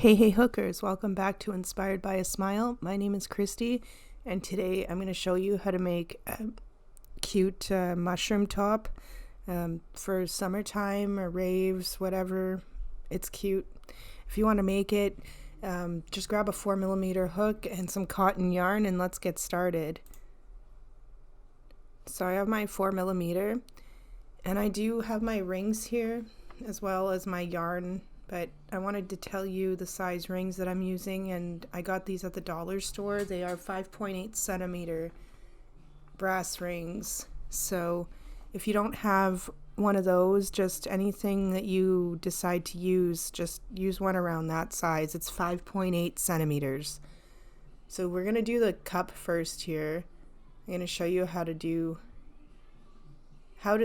Hey hookers, welcome back to Inspired by a Smile. My name is Christy, and today I'm going to show you how to make a cute mushroom top for summertime or raves, whatever. It's cute. If you want to make it, just grab a 4mm hook and some cotton yarn and let's get started. So I have my 4mm and I do have my rings here as well as my yarn, but I wanted to tell you the size rings that I'm using, and I got these at the dollar store. They are 5.8 centimeter brass rings. So if you don't have one of those, just anything that you decide to use, just use one around that size. It's 5.8 centimeters. So we're going to do the cup first here. I'm going to show you how to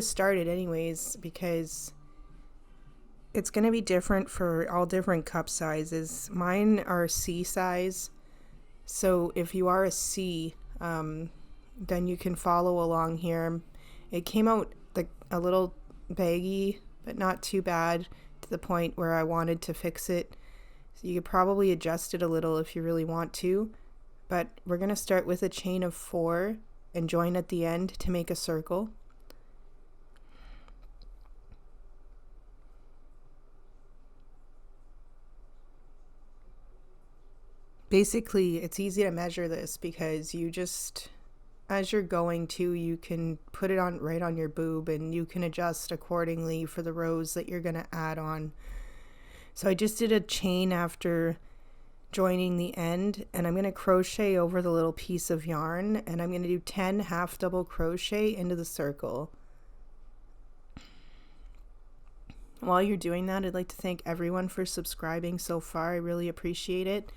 start it anyways, because it's going to be different for all different cup sizes. Mine are C size, so if you are a C, then you can follow along here. It came out a little baggy, but not too bad, to the point where I wanted to fix it. So you could probably adjust it a little if you really want to, but we're going to start with a chain of 4 and join at the end to make a circle. Basically, it's easy to measure this because you just, as you're going to, you can put it on right on your boob and you can adjust accordingly for the rows that you're going to add on. So I just did a chain after joining the end, and I'm going to crochet over the little piece of yarn, and I'm going to do 10 half double crochet into the circle. While you're doing that, I'd like to thank everyone for subscribing so far. I really appreciate it.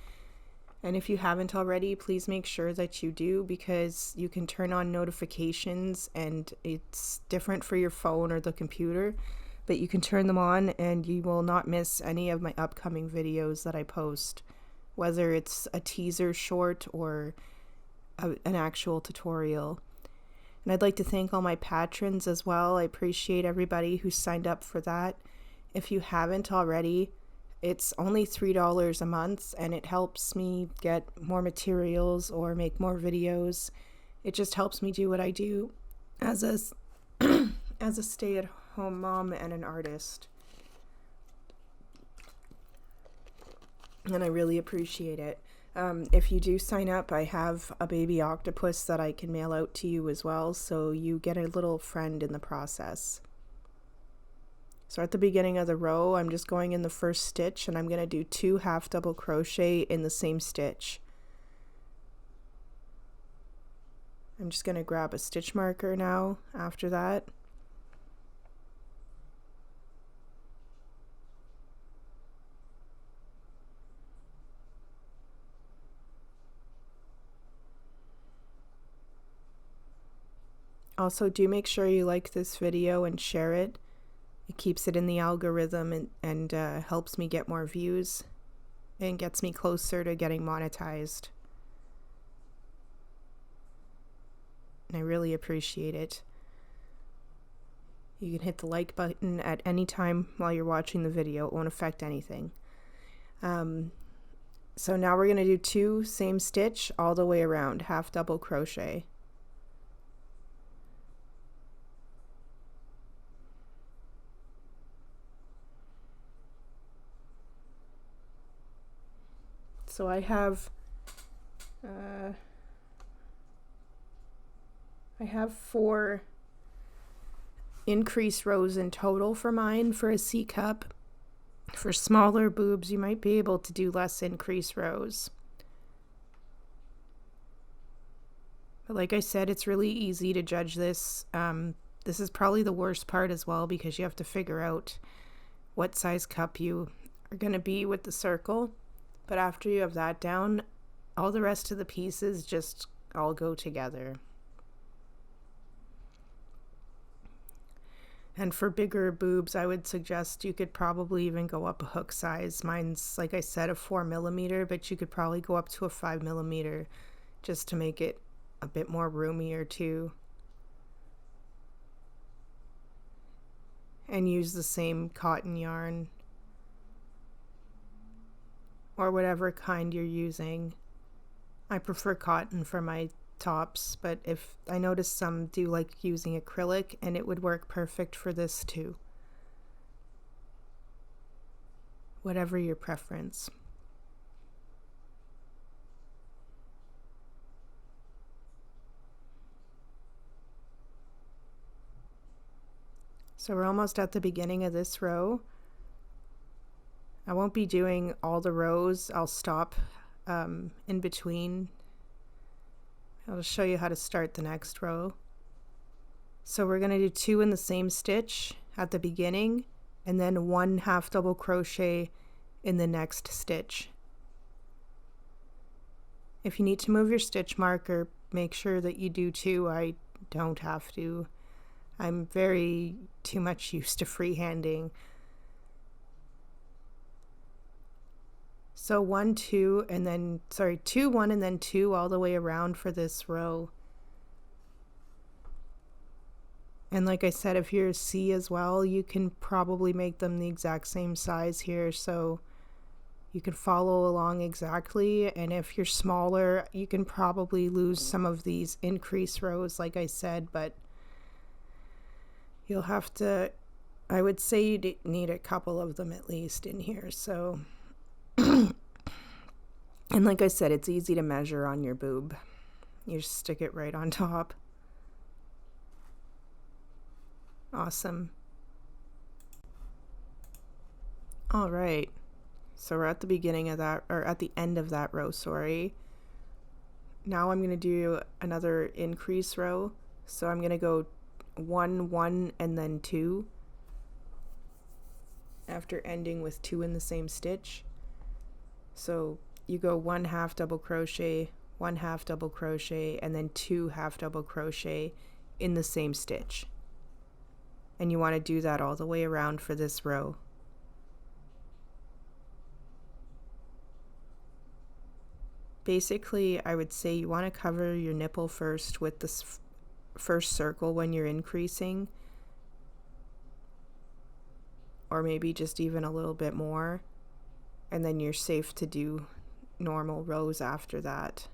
And if you haven't already, please make sure that you do, because you can turn on notifications, and it's different for your phone or the computer, but you can turn them on and you will not miss any of my upcoming videos that I post, whether it's a teaser short or an actual tutorial. And I'd like to thank all my patrons as well. I appreciate everybody who signed up for that. If you haven't already, it's only $3 a month, and it helps me get more materials or make more videos. It just helps me do what I do as a as a stay-at-home mom and an artist. And I really appreciate it. If you do sign up, I have a baby octopus that I can mail out to you as well, so you get a little friend in the process. So at the beginning of the row, I'm just going in the first stitch, and I'm going to do 2 half double crochet in the same stitch. I'm just going to grab a stitch marker now after that. Also, do make sure you like this video and share it. It keeps it in the algorithm and helps me get more views and gets me closer to getting monetized. And I really appreciate it. You can hit the like button at any time while you're watching the video. It won't affect anything. So now we're going to do 2 same stitch all the way around, half double crochet. So I have 4 increase rows in total for mine for a C cup. For smaller boobs, you might be able to do less increase rows. But like I said, it's really easy to judge this. This is probably the worst part as well, because you have to figure out what size cup you are going to be with the circle. But after you have that down, all the rest of the pieces just all go together. And for bigger boobs, I would suggest you could probably even go up a hook size. Mine's, like I said, a 4mm, but you could probably go up to a 5mm just to make it a bit more roomier too. And use the same cotton yarn. or whatever kind you're using. I prefer cotton for my tops, but if I notice some do like using acrylic, and it would work perfect for this too. Whatever your preference. So we're almost at the beginning of this row. I won't be doing all the rows. I'll stop in between. I'll just show you how to start the next row. So we're going to do 2 in the same stitch at the beginning, and then 1 half double crochet in the next stitch. If you need to move your stitch marker, make sure that you do too. I don't have to. I'm very too much used to freehanding. So 1, 2, and then, 2, 1, and then 2 all the way around for this row. And like I said, if you're a C as well, you can probably make them the exact same size here, so you can follow along exactly. And if you're smaller, you can probably lose some of these increase rows, like I said, but you'll have to, I would say you need a couple of them at least in here. So, and like I said, it's easy to measure on your boob. You just stick it right on top. Awesome. All right. So we're at the beginning of that, or at the end of that row, sorry. Now I'm going to do another increase row. So I'm going to go 1, 1, and then 2 after ending with 2 in the same stitch. So you go 1 half double crochet, 1 half double crochet, and then 2 half double crochet in the same stitch. And you want to do that all the way around for this row. Basically, I would say you want to cover your nipple first with this first circle when you're increasing, or maybe just even a little bit more, and then you're safe to do normal rows after that.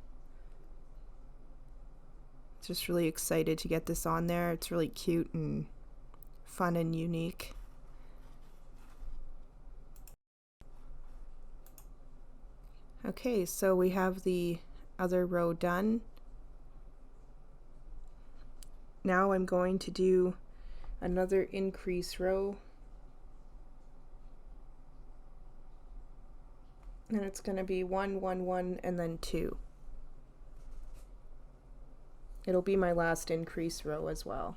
Just really excited to get this on there. It's really cute and fun and unique. Okay, so we have the other row done. Now I'm going to do another increase row, and it's going to be 1, 1, 1, and then 2. It'll be my last increase row as well.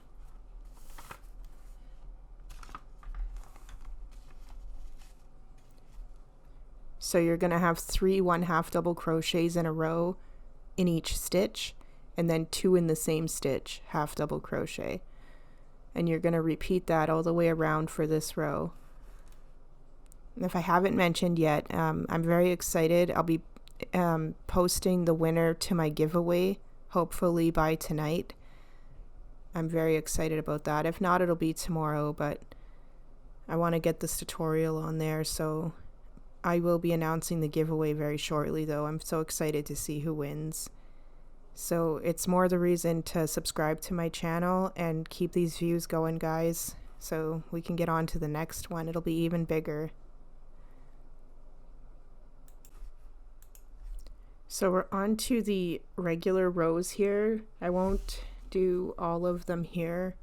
So you're going to have 3 1 half double crochets in a row in each stitch, and then 2 in the same stitch, half double crochet. And you're going to repeat that all the way around for this row. And if I haven't mentioned yet, I'm very excited. I'll be posting the winner to my giveaway, hopefully by tonight. I'm very excited about that. If not, it'll be tomorrow, but I want to get this tutorial on there, so I will be announcing the giveaway very shortly, though. I'm so excited to see who wins. So it's more the reason to subscribe to my channel and keep these views going, guys, so we can get on to the next one. It'll be even bigger. So we're on to the regular rows here. I won't do all of them here.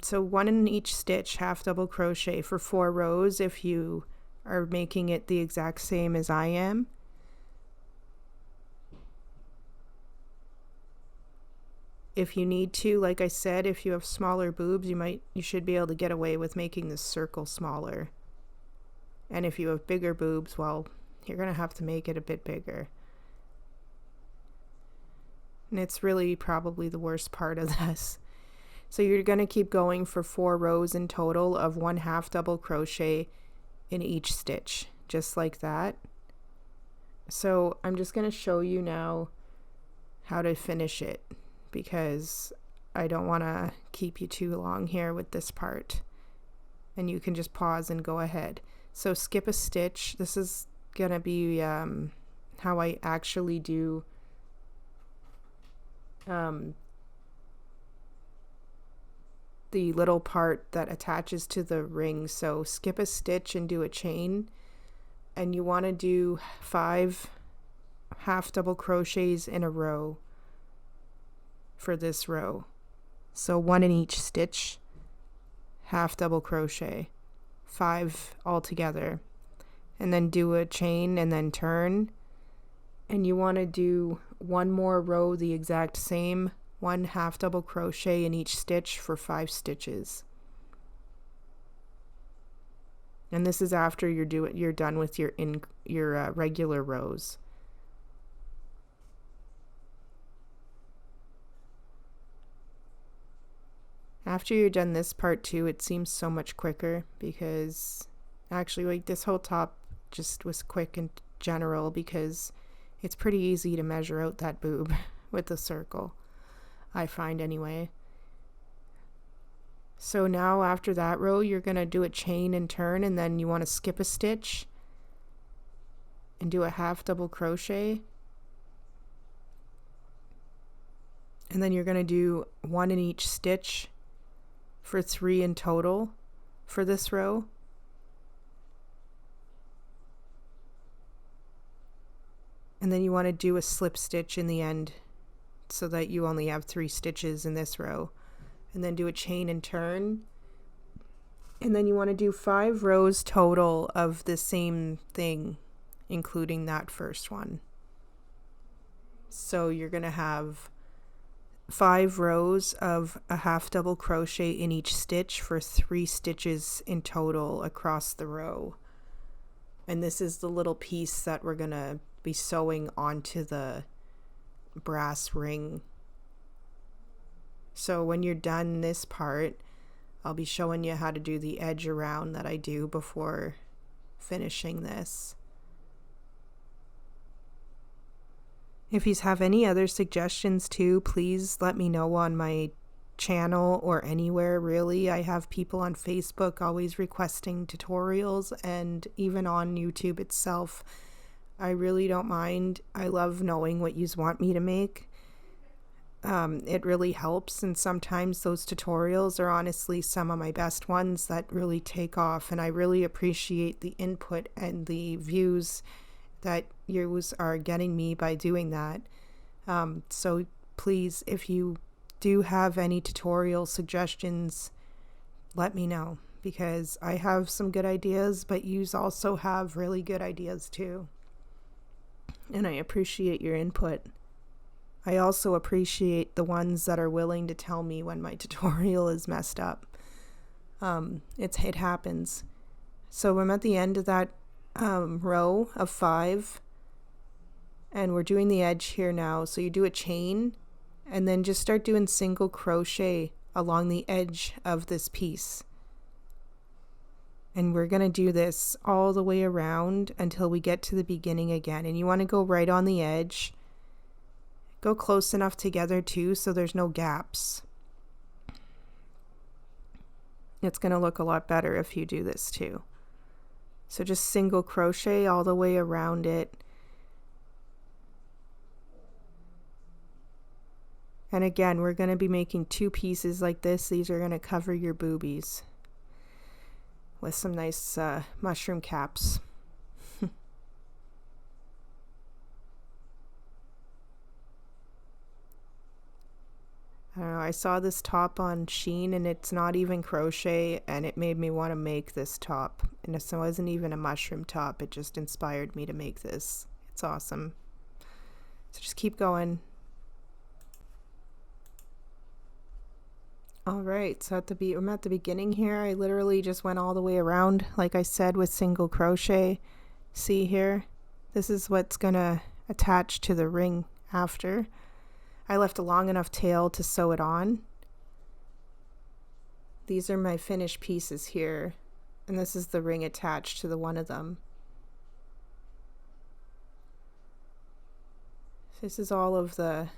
So 1 in each stitch, half double crochet for 4 rows if you are making it the exact same as I am. If you need to, like I said, if you have smaller boobs, you should be able to get away with making this circle smaller. And if you have bigger boobs, well, you're going to have to make it a bit bigger. And it's really probably the worst part of this. So you're going to keep going for 4 rows in total of 1 half double crochet in each stitch, just like that. So I'm just going to show you now how to finish it, because I don't want to keep you too long here with this part. And you can just pause and go ahead. So skip a stitch. This is gonna be how I actually do the little part that attaches to the ring. So skip a stitch and do a chain, and you want to do 5 half double crochets in a row for this row. So 1 in each stitch, half double crochet, 5 all together, and then do a chain and then turn. And you want to do 1 more row the exact same, 1 half double crochet in each stitch for 5 stitches. And this is after you're done with your regular rows. After you're done this part too, it seems so much quicker, because actually, like, this whole top just was quick in general because it's pretty easy to measure out that boob with the circle, I find anyway. So now after that row, you're going to do a chain and turn, and then you want to skip a stitch and do a half double crochet. And then you're going to do 1 in each stitch for 3 in total for this row. And then you want to do a slip stitch in the end so that you only have 3 stitches in this row. And then do a chain and turn. And then you want to do 5 rows total of the same thing, including that first one. So you're going to have 5 rows of a half double crochet in each stitch for 3 stitches in total across the row. And this is the little piece that we're going to be sewing onto the brass ring. So when you're done this part, I'll be showing you how to do the edge around that I do before finishing this. If you have any other suggestions too, please let me know on my channel or anywhere really. I have people on Facebook always requesting tutorials, and even on YouTube itself. I really don't mind. I love knowing what you want me to make. It really helps, and sometimes those tutorials are honestly some of my best ones that really take off, and I really appreciate the input and the views that you are getting me by doing that. So please, if you do have any tutorial suggestions, let me know, because I have some good ideas, but you also have really good ideas too. And I appreciate your input. I also appreciate the ones that are willing to tell me when my tutorial is messed up. It happens. So I'm at the end of that row of 5, and we're doing the edge here now. So you do a chain and then just start doing single crochet along the edge of this piece. And we're going to do this all the way around until we get to the beginning again. And you want to go right on the edge. Go close enough together too so there's no gaps. It's going to look a lot better if you do this too. So just single crochet all the way around it. And again, we're going to be making 2 pieces like this. These are going to cover your boobies with some nice mushroom caps. I don't know, I saw this top on Shein, and it's not even crochet, and it made me want to make this top. And it wasn't even a mushroom top, it just inspired me to make this. It's awesome. So just keep going. Alright, so I'm at the beginning here. I literally just went all the way around, like I said, with single crochet. See here? This is what's gonna attach to the ring after. I left a long enough tail to sew it on. These are my finished pieces here, and this is the ring attached to the one of them. This is all of the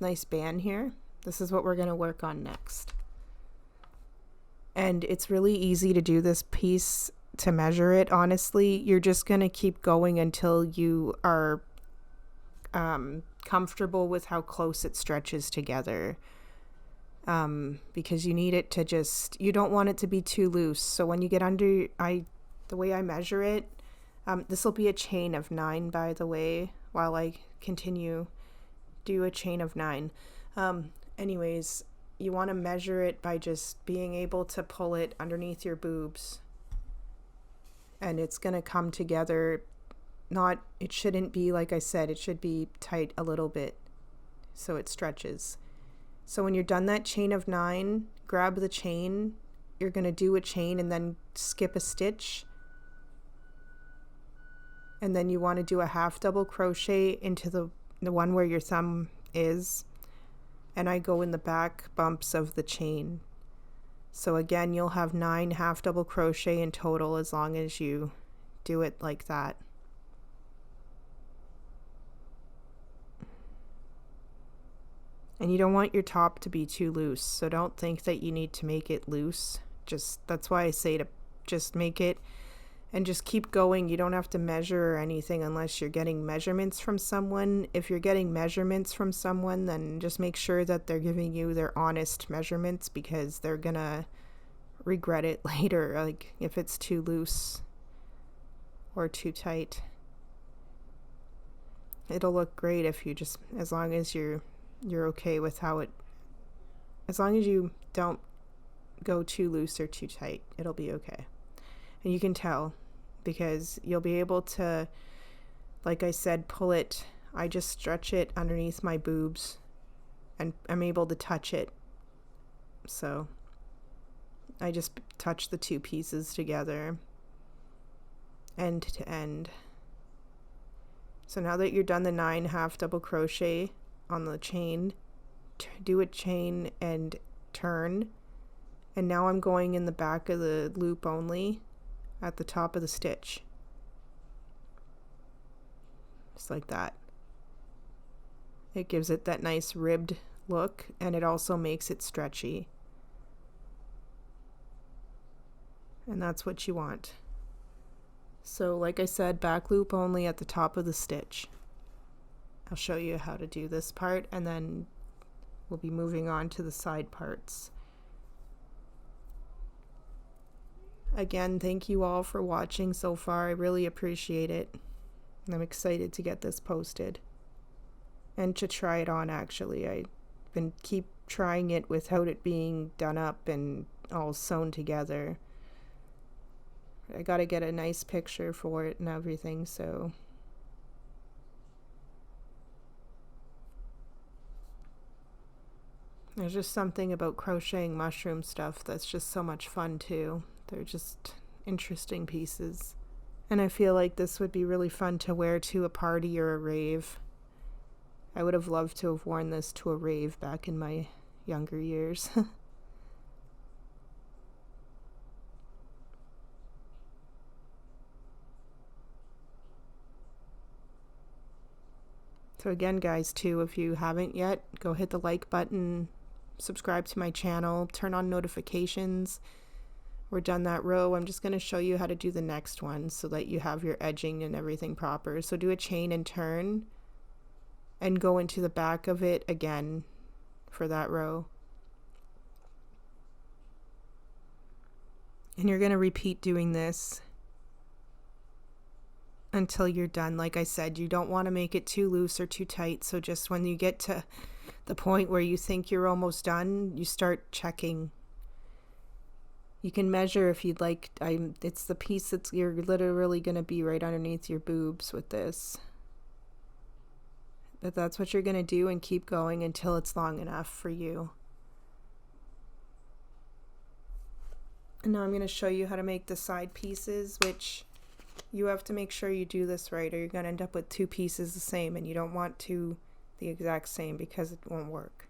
nice band here. This is what we're going to work on next. And it's really easy to do this piece to measure it, honestly. You're just going to keep going until you are comfortable with how close it stretches together. Because you need it to just, you don't want it to be too loose. So when you get under, the way I measure it, this will be a chain of 9, by the way, while I continue do a chain of 9. Anyways, you want to measure it by just being able to pull it underneath your boobs, and it's going to come together. It shouldn't be, like I said, it should be tight a little bit so it stretches. So when you're done that chain of 9, grab the chain. You're going to do a chain and then skip a stitch. And then you want to do a half double crochet into the one where your thumb is. And I go in the back bumps of the chain. So again, you'll have 9 half double crochet in total as long as you do it like that. And you don't want your top to be too loose, so don't think that you need to make it loose. That's why I say to just make it and just keep going. You don't have to measure or anything unless you're getting measurements from someone. If you're getting measurements from someone, then just make sure that they're giving you their honest measurements, because they're gonna regret it later, like if it's too loose or too tight. It'll look great if you just, as long as you're okay with how it, as long as you don't go too loose or too tight, it'll be okay. And you can tell because you'll be able to, like I said, pull it. I just stretch it underneath my boobs and I'm able to touch it. So I just touch the 2 pieces together end to end. So now that you're done the 9 half double crochet on the chain, do a chain and turn. And now I'm going in the back of the loop only at the top of the stitch. Just like that. It gives it that nice ribbed look, and it also makes it stretchy. And that's what you want. So like I said, back loop only at the top of the stitch. I'll show you how to do this part, and then we'll be moving on to the side parts. Again, thank you all for watching so far. I really appreciate it. I'm excited to get this posted and to try it on. Actually, I've been keep trying it without it being done up and all sewn together. I gotta get a nice picture for it and everything, so there's just something about crocheting mushroom stuff that's just so much fun too. They're just interesting pieces. And I feel like this would be really fun to wear to a party or a rave. I would have loved to have worn this to a rave back in my younger years. So again, guys, too, if you haven't yet, go hit the like button, subscribe to my channel, turn on notifications. We're done that row. I'm just going to show you how to do the next one so that you have your edging and everything proper. So do a chain and turn and go into the back of it again for that row. And you're going to repeat doing this until you're done. Like I said, you don't want to make it too loose or too tight. So just when you get to the point where you think you're almost done, you start checking. You can measure if you'd like. It's the piece that's you're literally going to be right underneath your boobs with this. But that's what you're going to do, and keep going until it's long enough for you. And now I'm going to show you how to make the side pieces, which you have to make sure you do this right, or you're going to end up with 2 pieces the same, and you don't want 2 the exact same because it won't work.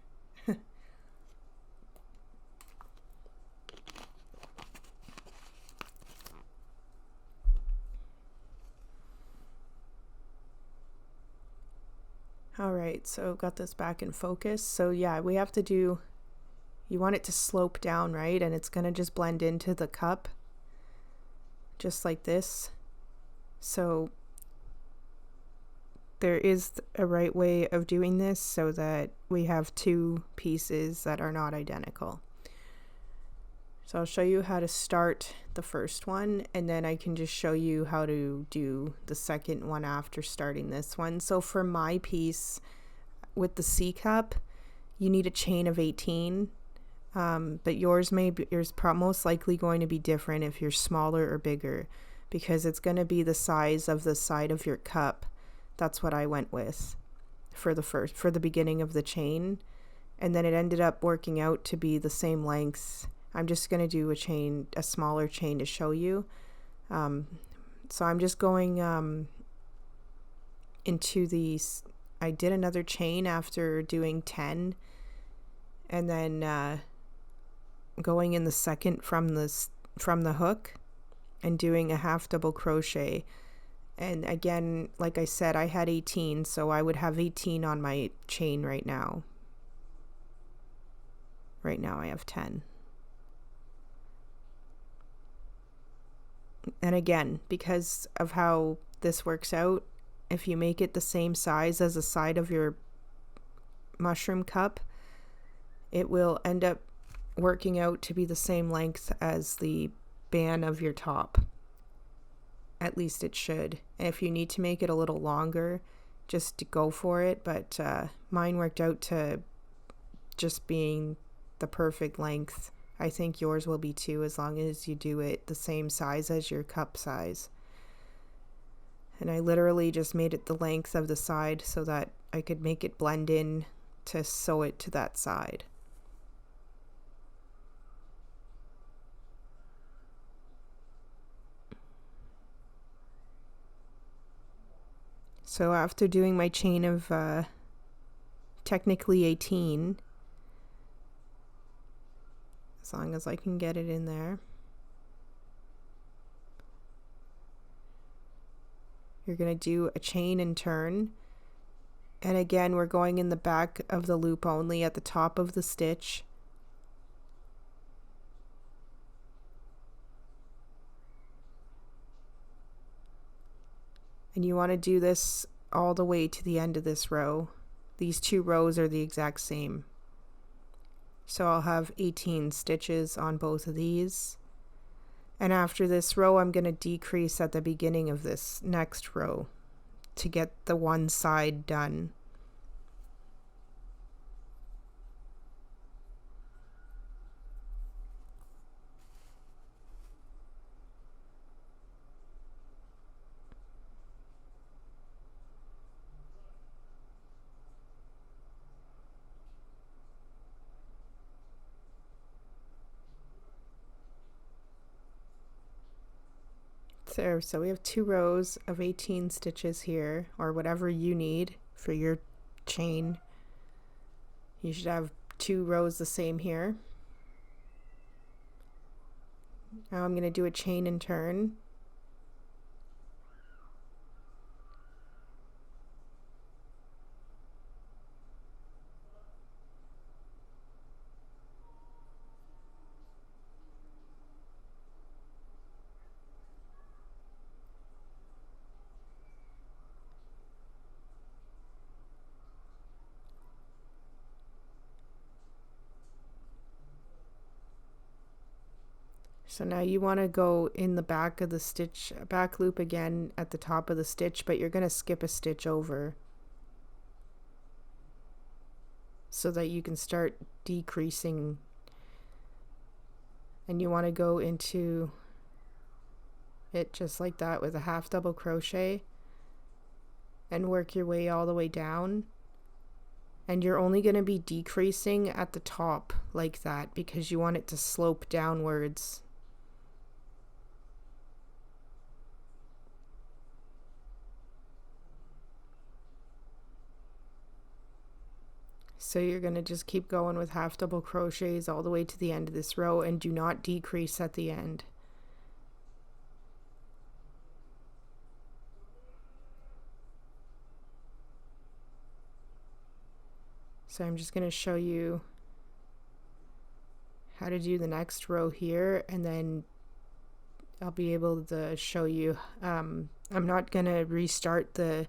Alright, so got this back in focus. So yeah, we have to do, you want it to slope down, right? And it's going to just blend into the cup. just like this. So there is a right way of doing this so that we have two pieces that are not identical. So I'll show you how to start the first one, and then I can just show you how to do the second one after starting this one. So for my piece with the C cup, you need a chain of 18, but yours most likely going to be different if you're smaller or bigger, because it's going to be the size of the side of your cup. That's what I went with for the beginning of the chain, and then it ended up working out to be the same length. I'm just going to do a smaller chain to show you. So I'm just going into these. I did another chain after doing 10, and then going in the second from the hook and doing a half double crochet. And again, like I said, I had 18, so I would have 18 on my chain right now. Right now I have 10. And again, because of how this works out, if you make it the same size as the side of your mushroom cup, it will end up working out to be the same length as the band of your top. At least it should. And if you need to make it a little longer, just to go for it. But mine worked out to just being the perfect length. I think yours will be too, as long as you do it the same size as your cup size. And I literally just made it the length of the side so that I could make it blend in to sew it to that side. So after doing my chain of technically 18, as long as I can get it in there, you're going to do a chain and turn. And again, we're going in the back of the loop only at the top of the stitch. And you want to do this all the way to the end of this row. These two rows are the exact same. So I'll have 18 stitches on both of these. And after this row, I'm going to decrease at the beginning of this next row to get the one side done. There, so we have 2 rows of 18 stitches here, or whatever you need for your chain. You should have 2 rows the same here. Now I'm going to do a chain and turn. So now you want to go in the back of the stitch, back loop again at the top of the stitch, but you're going to skip a stitch over so that you can start decreasing. And you want to go into it just like that with a half double crochet and work your way all the way down. And you're only going to be decreasing at the top like that because you want it to slope downwards. So you're going to just keep going with half double crochets all the way to the end of this row, and do not decrease at the end. So I'm just going to show you how to do the next row here, and then I'll be able to show you. I'm not gonna restart the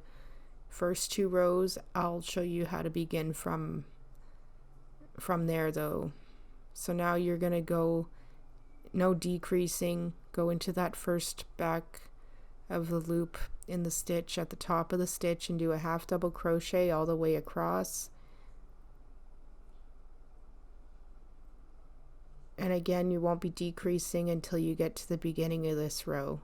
first 2 rows. I'll show you how to begin from there though. So now you're gonna go, no decreasing, go into that first back of the loop in the stitch at the top of the stitch and do a half double crochet all the way across. And again, you won't be decreasing until you get to the beginning of this row.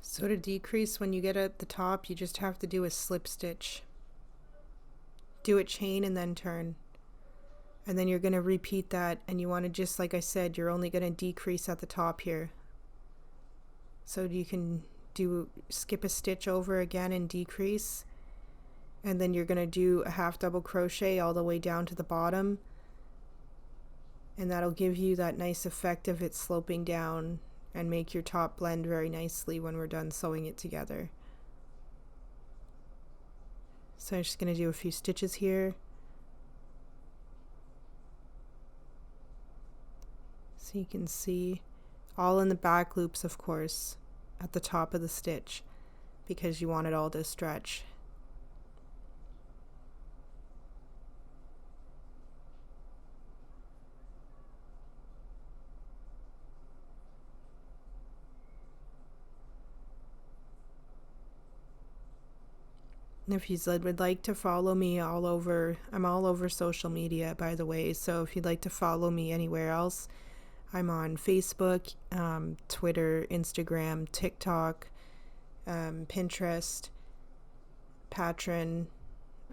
So to decrease, when you get at the top, you just have to do a slip stitch. Do a chain and then turn. And then you're going to repeat that, and you want to, just like I said, you're only going to decrease at the top here. So you can skip a stitch over again and decrease. And then you're going to do a half double crochet all the way down to the bottom. And that'll give you that nice effect of it sloping down and make your top blend very nicely when we're done sewing it together. So I'm just going to do a few stitches here. So you can see all in the back loops, of course, at the top of the stitch, because you want it all to stretch. And if you would like to follow me I'm all over social media, by the way. So if you'd like to follow me anywhere else, I'm on Facebook, Twitter, Instagram, TikTok, Pinterest, Patreon.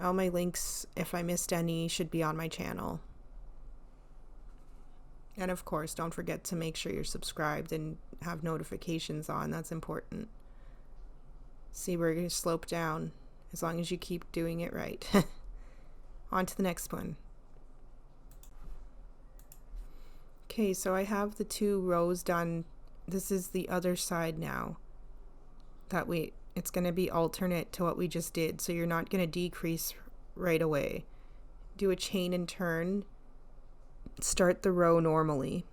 All my links, if I missed any, should be on my channel. And of course, don't forget to make sure you're subscribed and have notifications on. That's important. See, we're going to slope down as long as you keep doing it right. On to the next one. Okay, so I have the 2 rows done. This is the other side now. It's going to be alternate to what we just did, so you're not going to decrease right away. Do a chain and turn. Start the row normally.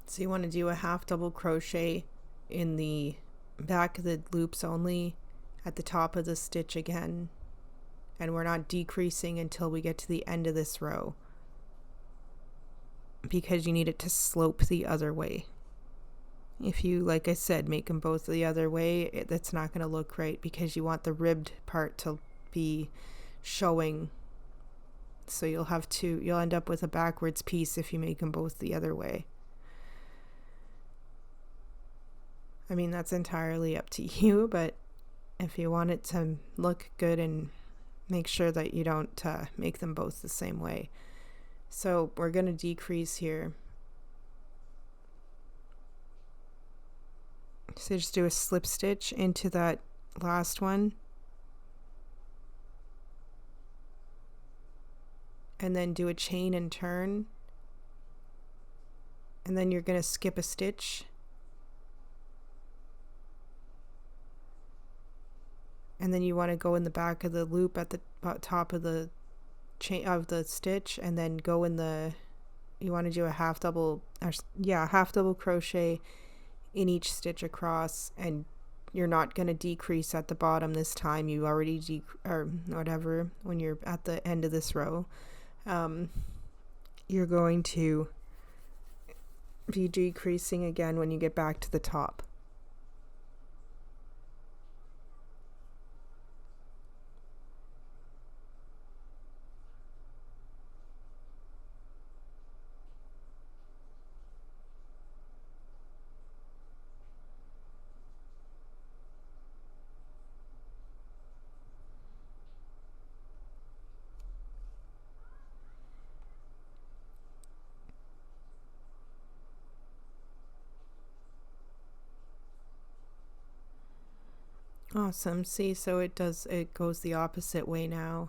So you want to do a half double crochet in the back of the loops only at the top of the stitch again. And we're not decreasing until we get to the end of this row, because you need it to slope the other way. If you, like I said, make them both the other way, that's not going to look right, because you want the ribbed part to be showing. So you'll end up with a backwards piece if you make them both the other way. I mean, that's entirely up to you, but if you want it to look good, and make sure that you don't make them both the same way. So we're going to decrease here. So just do a slip stitch into that last one. And then do a chain and turn. And then you're going to skip a stitch. And then you want to go in the back of the loop at the top of the chain of the stitch, and then go in you want to do a half double crochet in each stitch across, and you're not going to decrease at the bottom this time. You already or whatever, when you're at the end of this row, you're going to be decreasing again when you get back to the top. Awesome. See, so it goes the opposite way now.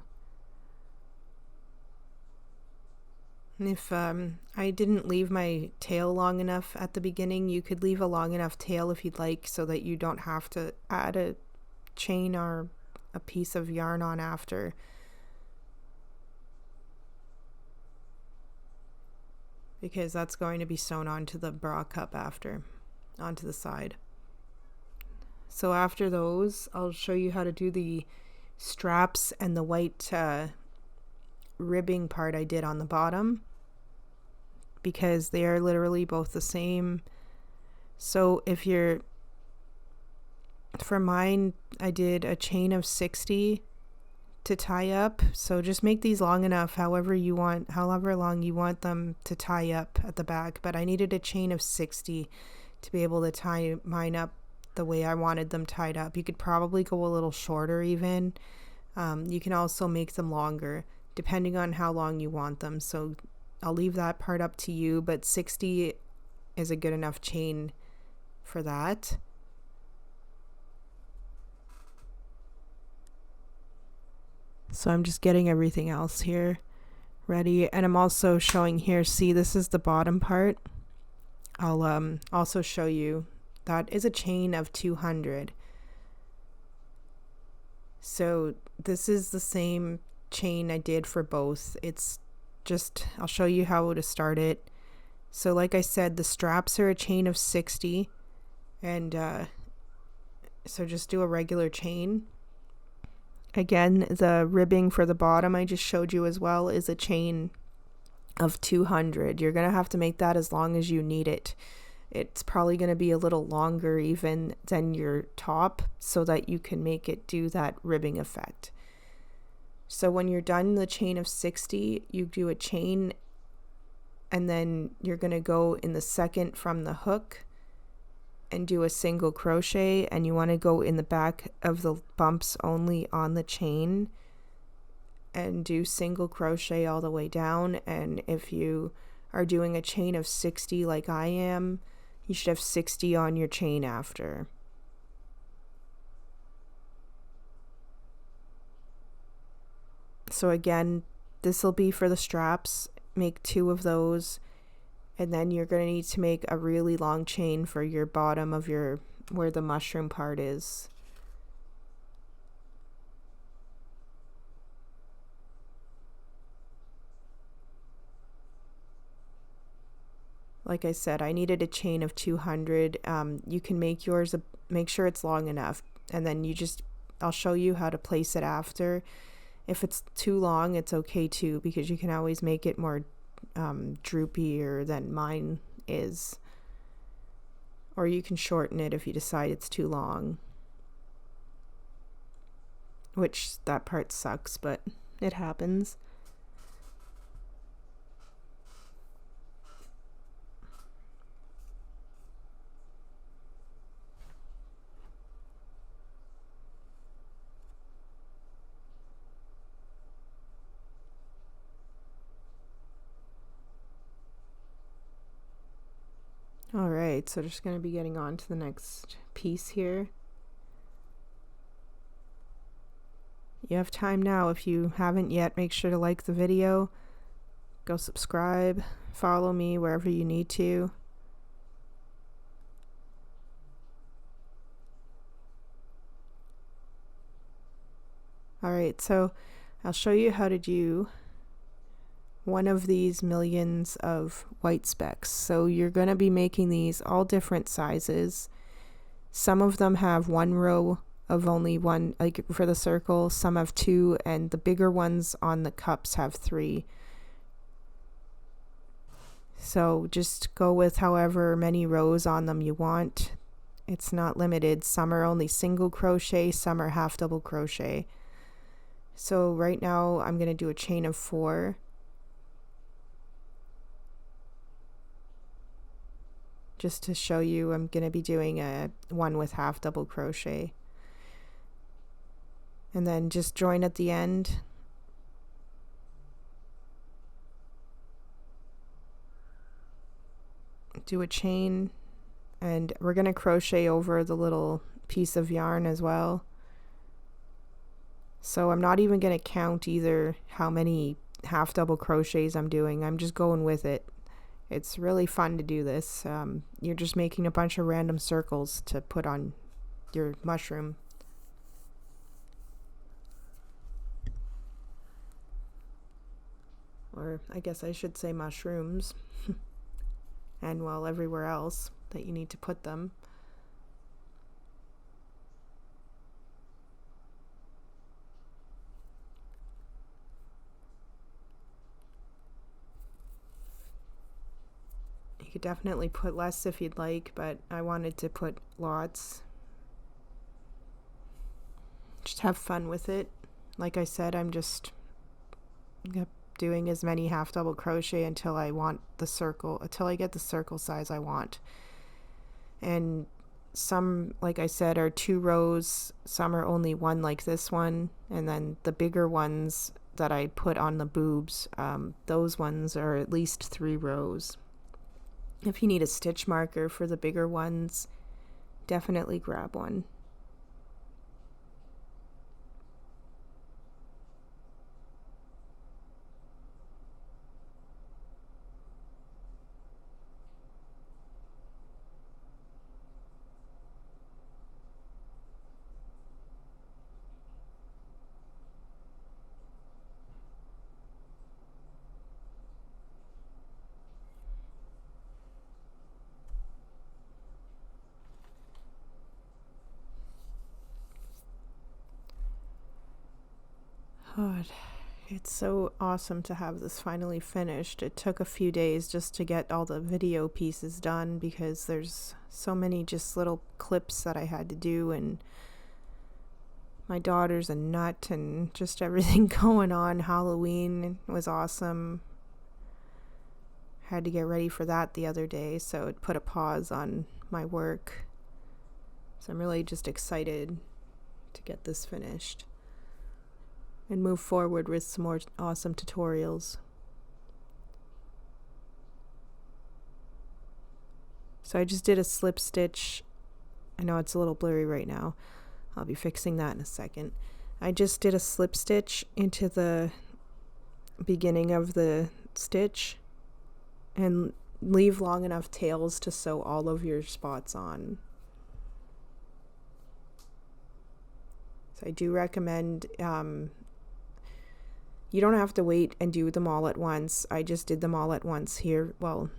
And if I didn't leave my tail long enough at the beginning, you could leave a long enough tail if you'd like, so that you don't have to add a chain or a piece of yarn on after. Because that's going to be sewn onto the bra cup after, onto the side. So after those, I'll show you how to do the straps and the white ribbing part I did on the bottom, because they are literally both the same. So if you're, for mine, I did a chain of 60 to tie up. So just make these long enough, however long you want them to tie up at the back. But I needed a chain of 60 to be able to tie mine up the way I wanted them tied up. You could probably go a little shorter even. You can also make them longer depending on how long you want them. So I'll leave that part up to you, but 60 is a good enough chain for that. So I'm just getting everything else here ready, and I'm also showing here, see, this is the bottom part. I'll also show you that is a chain of 200. So this is the same chain I did for both. It's just, I'll show you how to start it. So like I said, the straps are a chain of 60, and so just do a regular chain. Again, the ribbing for the bottom I just showed you as well is a chain of 200. You're going to have to make that as long as you need it. It's probably going to be a little longer even than your top, so that you can make it do that ribbing effect. So when you're done the chain of 60, you do a chain, and then you're going to go in the second from the hook and do a single crochet, and you want to go in the back of the bumps only on the chain and do single crochet all the way down. And if you are doing a chain of 60 like I am, you should have 60 on your chain after. So again, this will be for the straps. Make 2 of those. And then you're going to need to make a really long chain for your bottom of your, where the mushroom part is. Like I said, I needed a chain of 200. You can make yours, make sure it's long enough. And then you just, I'll show you how to place it after. If it's too long, it's okay too, because you can always make it more droopier than mine is, or you can shorten it if you decide it's too long, which that part sucks, but it happens. All right, so just going to be getting on to the next piece here. You have time now. If you haven't yet, make sure to like the video, go subscribe, follow me wherever you need to. All right, so I'll show you how to do one of these millions of white specks. So you're going to be making these all different sizes. Some of them have one row of only one, like for the circle, some have 2, and the bigger ones on the cups have 3. So just go with however many rows on them you want. It's not limited. Some are only single crochet, some are half double crochet. So right now I'm going to do a chain of 4. Just to show you, I'm going to be doing a one with half double crochet. And then just join at the end. Do a chain, and we're going to crochet over the little piece of yarn as well. So I'm not even going to count either how many half double crochets I'm doing. I'm just going with it. It's really fun to do this. You're just making a bunch of random circles to put on your mushroom. Or I guess I should say mushrooms. And well, everywhere else that you need to put them. You could definitely put less if you'd like, but I wanted to put lots. Just have fun with it. Like I said, I'm just doing as many half double crochet until I want the circle, until I get the circle size I want. And some, like I said, are 2 rows, some are only 1 like this one, and then the bigger ones that I put on the boobs, those ones are at least 3 rows. If you need a stitch marker for the bigger ones, definitely grab one. God, it's so awesome to have this finally finished. It took a few days just to get all the video pieces done because there's so many just little clips that I had to do, and my daughter's a nut and just everything going on. Halloween was awesome. Had to get ready for that the other day, so it put a pause on my work. So I'm really just excited to get this finished and move forward with some more awesome tutorials. So I just did a slip stitch. I know it's a little blurry right now. I'll be fixing that in a second. I just did a slip stitch into the beginning of the stitch and leave long enough tails to sew all of your spots on. So I do recommend you don't have to wait and do them all at once. I just did them all at once here. Well,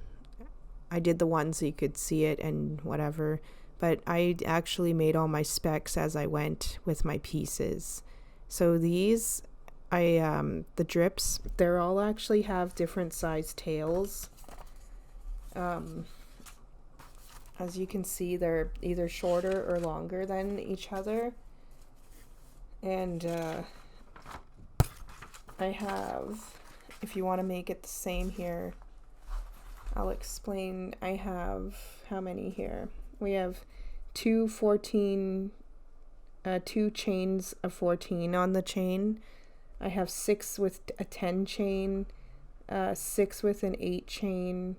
I did the one so you could see it and whatever, but I actually made all my specs as I went with my pieces. So these, the drips, they're all actually have different size tails. As you can see, they're either shorter or longer than each other. And I have, if you want to make it the same here, I'll explain. I have, how many here? We have 2 chains of 14 on the chain. I have 6 with a 10 chain, 6 with an 8 chain.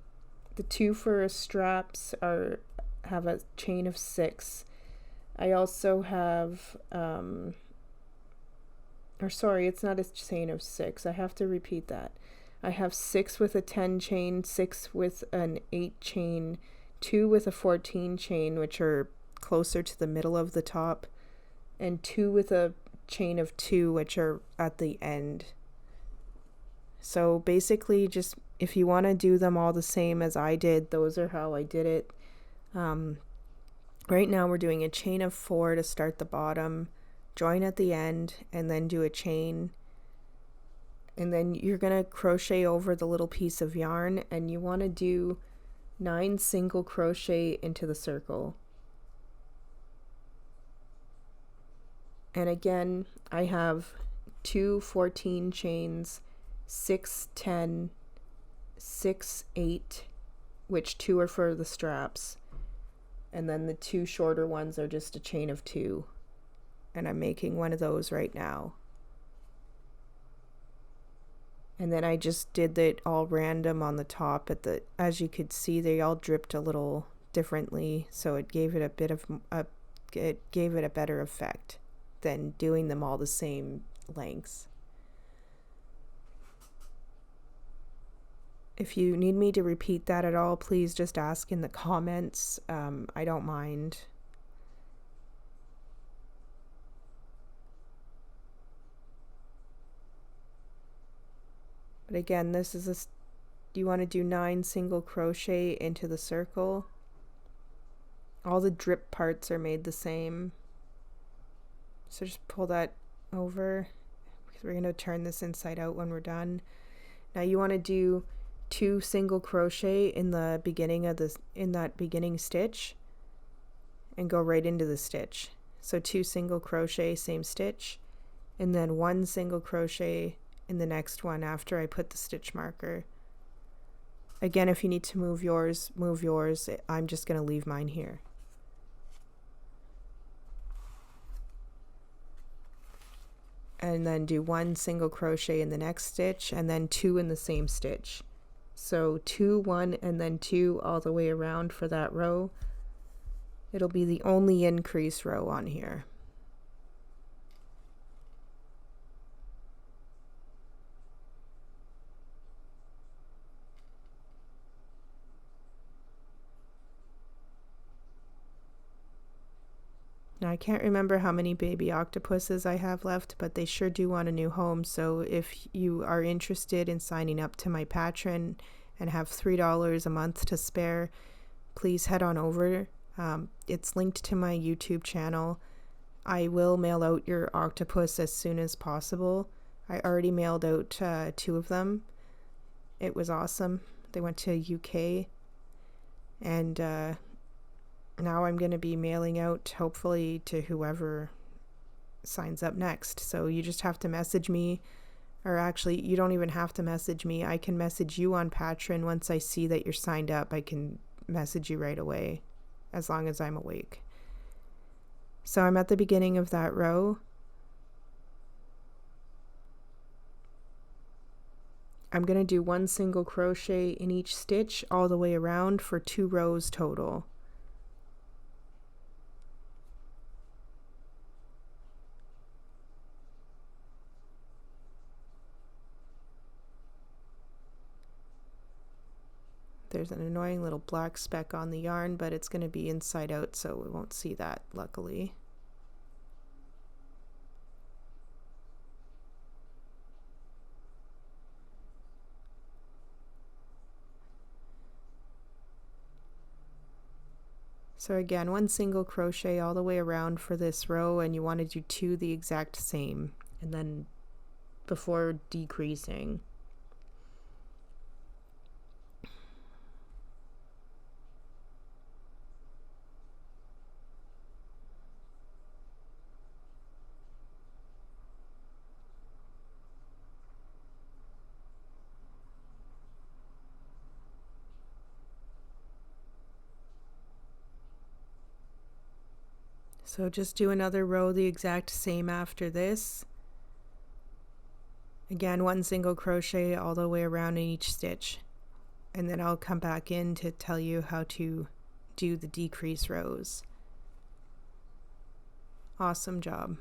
The 2 for straps have a chain of 6. I also have, it's not a chain of 6. I have to repeat that. I have 6 with a 10 chain, 6 with an 8 chain, 2 with a 14 chain, which are closer to the middle of the top, and 2 with a chain of 2, which are at the end. So basically, just if you want to do them all the same as I did, those are how I did it. Right now we're doing a chain of 4 to start the bottom, join at the end, and then do a chain. And then you're going to crochet over the little piece of yarn, and you want to do 9 single crochet into the circle. And again, I have 2 14 chains, 6 10, 6 8, which 2 are for the straps, and then the 2 shorter ones are just a chain of 2, and I'm making one of those right now. And then I just did it all random on the top at the, as you could see, they all dripped a little differently, so it gave it a bit of it gave it a better effect than doing them all the same lengths. If you need me to repeat that at all, please just ask in the comments. I don't mind. But again, this is you want to do 9 single crochet into the circle. All the drip parts are made the same. So just pull that over because we're going to turn this inside out when we're done. Now you want to do 2 single crochet in the beginning of that beginning stitch and go right into the stitch. So 2 single crochet, same stitch, and then 1 single crochet in the next one after I put the stitch marker. Again, if you need to move yours, move yours. I'm just going to leave mine here. And then do 1 single crochet in the next stitch and then 2 in the same stitch. So 2, 1, and then 2 all the way around for that row. It'll be the only increase row on here. Now I can't remember how many baby octopuses I have left, but they sure do want a new home. So if you are interested in signing up to my Patreon and have $3 a month to spare, please head on over. It's linked to my YouTube channel. I will mail out your octopus as soon as possible. I already mailed out 2 of them. It was awesome. They went to UK, and now I'm going to be mailing out hopefully to whoever signs up next. So you just have to message me, or actually you don't even have to message me. I can message you on Patreon. Once I see that you're signed up, I can message you right away as long as I'm awake. So I'm at the beginning of that row. I'm going to do 1 single crochet in each stitch all the way around for 2 rows total. There's an annoying little black speck on the yarn, but it's going to be inside out, so we won't see that, luckily. So again, 1 single crochet all the way around for this row, and you want to do 2 the exact same, and then before decreasing. So just do another row the exact same after this. Again, 1 single crochet all the way around in each stitch. And then I'll come back in to tell you how to do the decrease rows. Awesome job.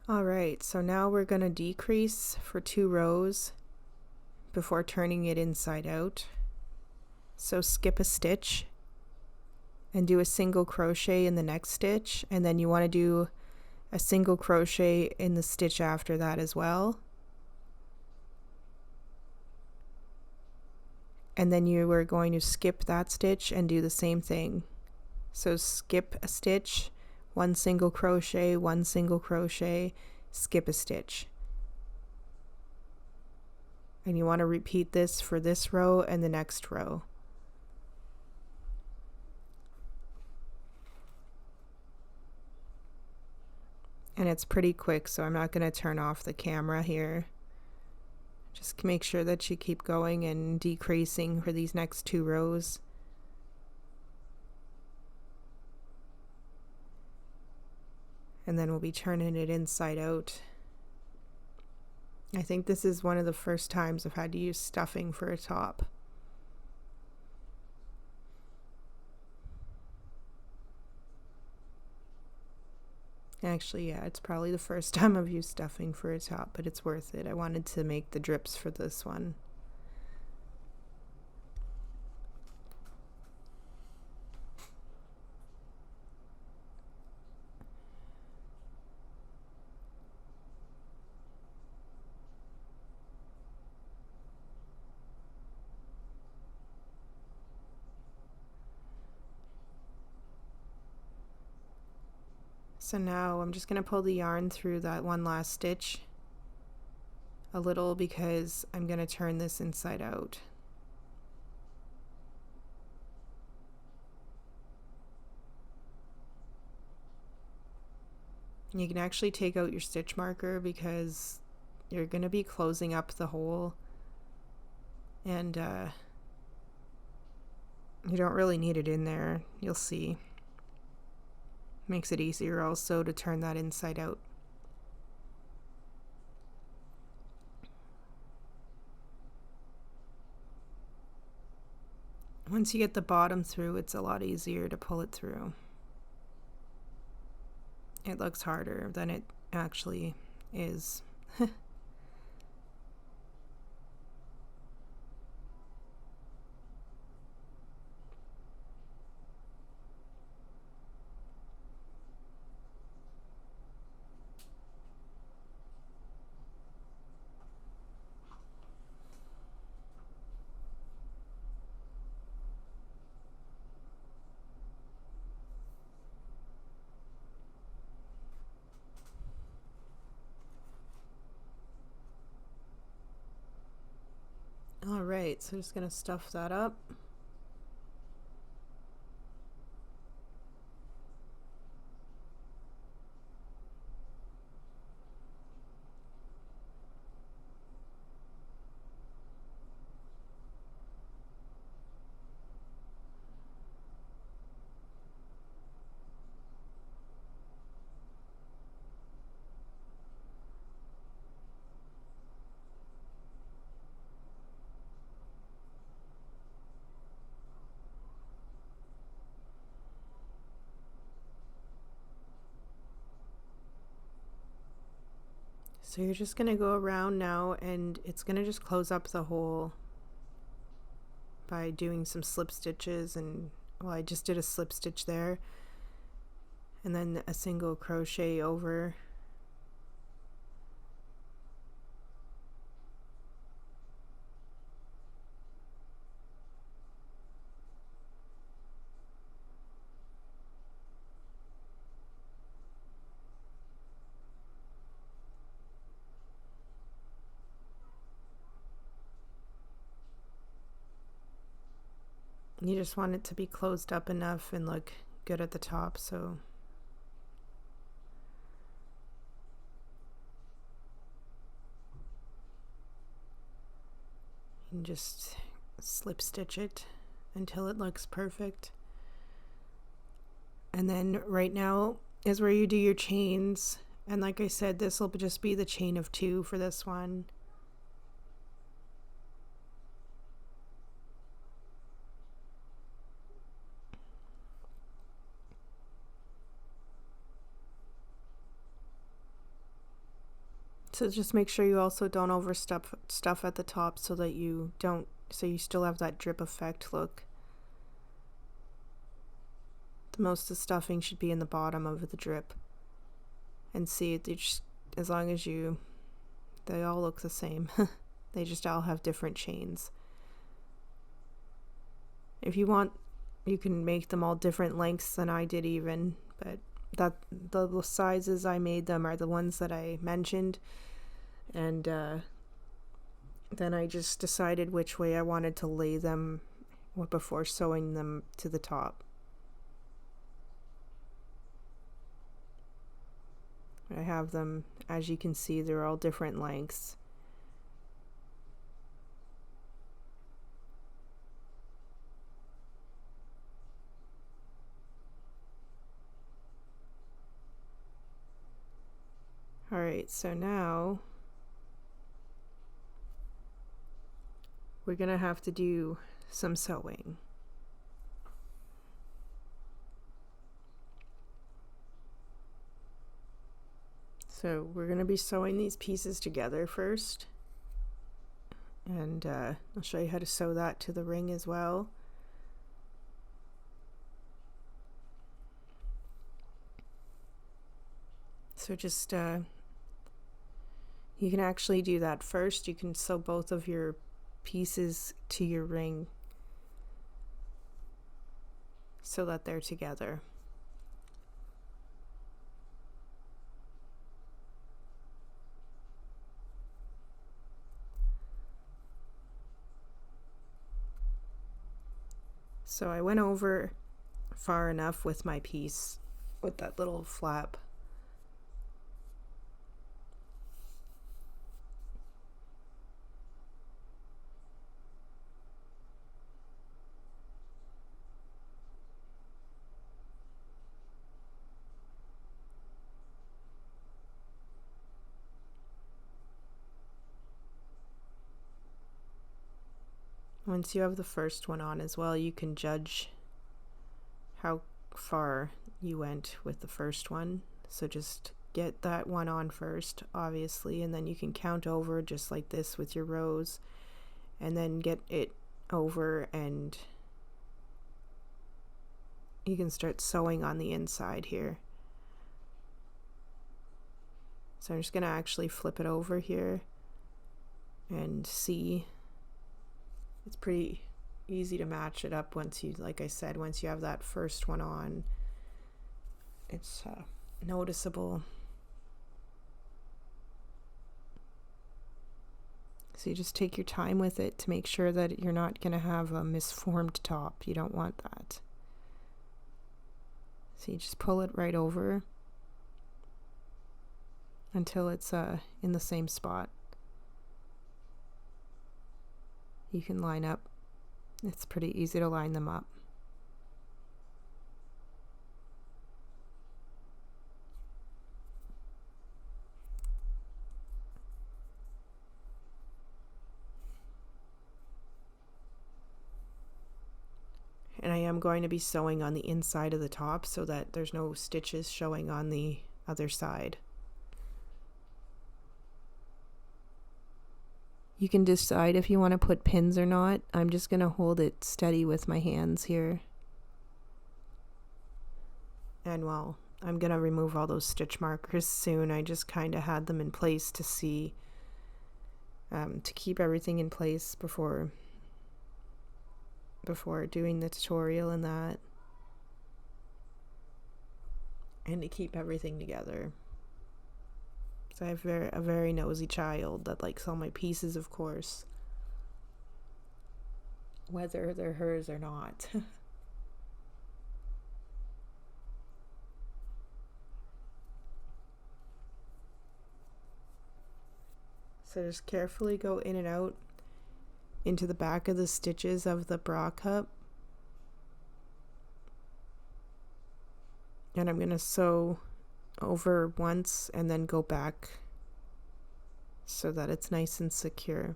Alright, so now we're going to decrease for 2 rows before turning it inside out. So skip a stitch and do a single crochet in the next stitch, and then you want to do a single crochet in the stitch after that as well. And then you are going to skip that stitch and do the same thing. So skip a stitch, 1 single crochet, 1 single crochet, skip a stitch. And you want to repeat this for this row and the next row. And it's pretty quick, so I'm not going to turn off the camera here. Just make sure that you keep going and decreasing for these next 2 rows. And then we'll be turning it inside out. I think this is one of the first times I've had to use stuffing for a top. Actually, yeah, it's probably the first time I've used stuffing for a top, but it's worth it. I wanted to make the drips for this one. So now I'm just going to pull the yarn through that one last stitch a little because I'm going to turn this inside out. You can actually take out your stitch marker because you're going to be closing up the hole, and you don't really need it in there. You'll see. Makes it easier also to turn that inside out. Once you get the bottom through, it's a lot easier to pull it through. It looks harder than it actually is. Alright, so just going to stuff that up. So you're just going to go around now, and it's going to just close up the hole by doing some slip stitches. And well, I just did a slip stitch there and then a single crochet over. You just want it to be closed up enough and look good at the top, so you can just slip stitch it until it looks perfect. And then right now is where you do your chains, and like I said, this will just be the chain of 2 for this one. So just make sure you also don't overstuff stuff at the top so that you don't, so you still have that drip effect look. The most of the stuffing should be in the bottom of the drip. And see, it just, as long as you, they all look the same. They just all have different chains. If you want, you can make them all different lengths than I did even, but that the sizes I made them are the ones that I mentioned, and then I just decided which way I wanted to lay them before sewing them to the top. I have them, as you can see, they're all different lengths. Alright, so now we're gonna have to do some sewing. So we're going to be sewing these pieces together first, and I'll show you how to sew that to the ring as well. So just you can actually do that first. You can sew both of your pieces to your ring so that they're together. So I went over far enough with my piece with that little flap. Once you have the first one on as well, you can judge how far you went with the first one. So just get that one on first, obviously, and then you can count over just like this with your rows, and then get it over, and you can start sewing on the inside here. So I'm just going to actually flip it over here and see. It's pretty easy to match it up once you, like I said, once you have that first one on. It's noticeable. So you just take your time with it to make sure that you're not going to have a misformed top. You don't want that. So you just pull it right over until it's in the same spot. You can line up. It's pretty easy to line them up. And I am going to be sewing on the inside of the top so that there's no stitches showing on the other side. You can decide if you want to put pins or not. I'm just going to hold it steady with my hands here. And well, I'm going to remove all those stitch markers soon. I just kind of had them in place to see, to keep everything in place before doing the tutorial and that. And to keep everything together. So I have a very nosy child that likes all my pieces, of course, whether they're hers or not. So just carefully go in and out into the back of the stitches of the bra cup. And I'm going to sew over once and then go back so that it's nice and secure.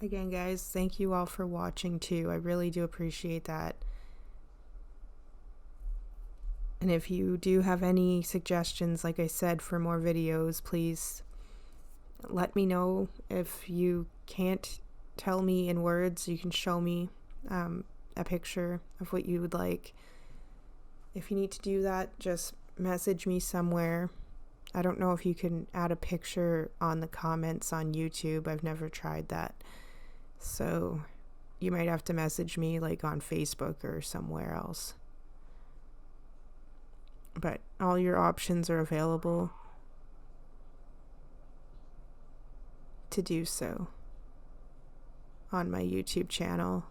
Again, guys, thank you all for watching too. I really do appreciate that. And if you do have any suggestions, like I said, for more videos, please let me know. If you can't tell me in words, you can show me a picture of what you would like. If you need to do that, just message me somewhere. I don't know if you can add a picture on the comments on YouTube. I've never tried that. So you might have to message me like on Facebook or somewhere else. But all your options are available to do so on my YouTube channel.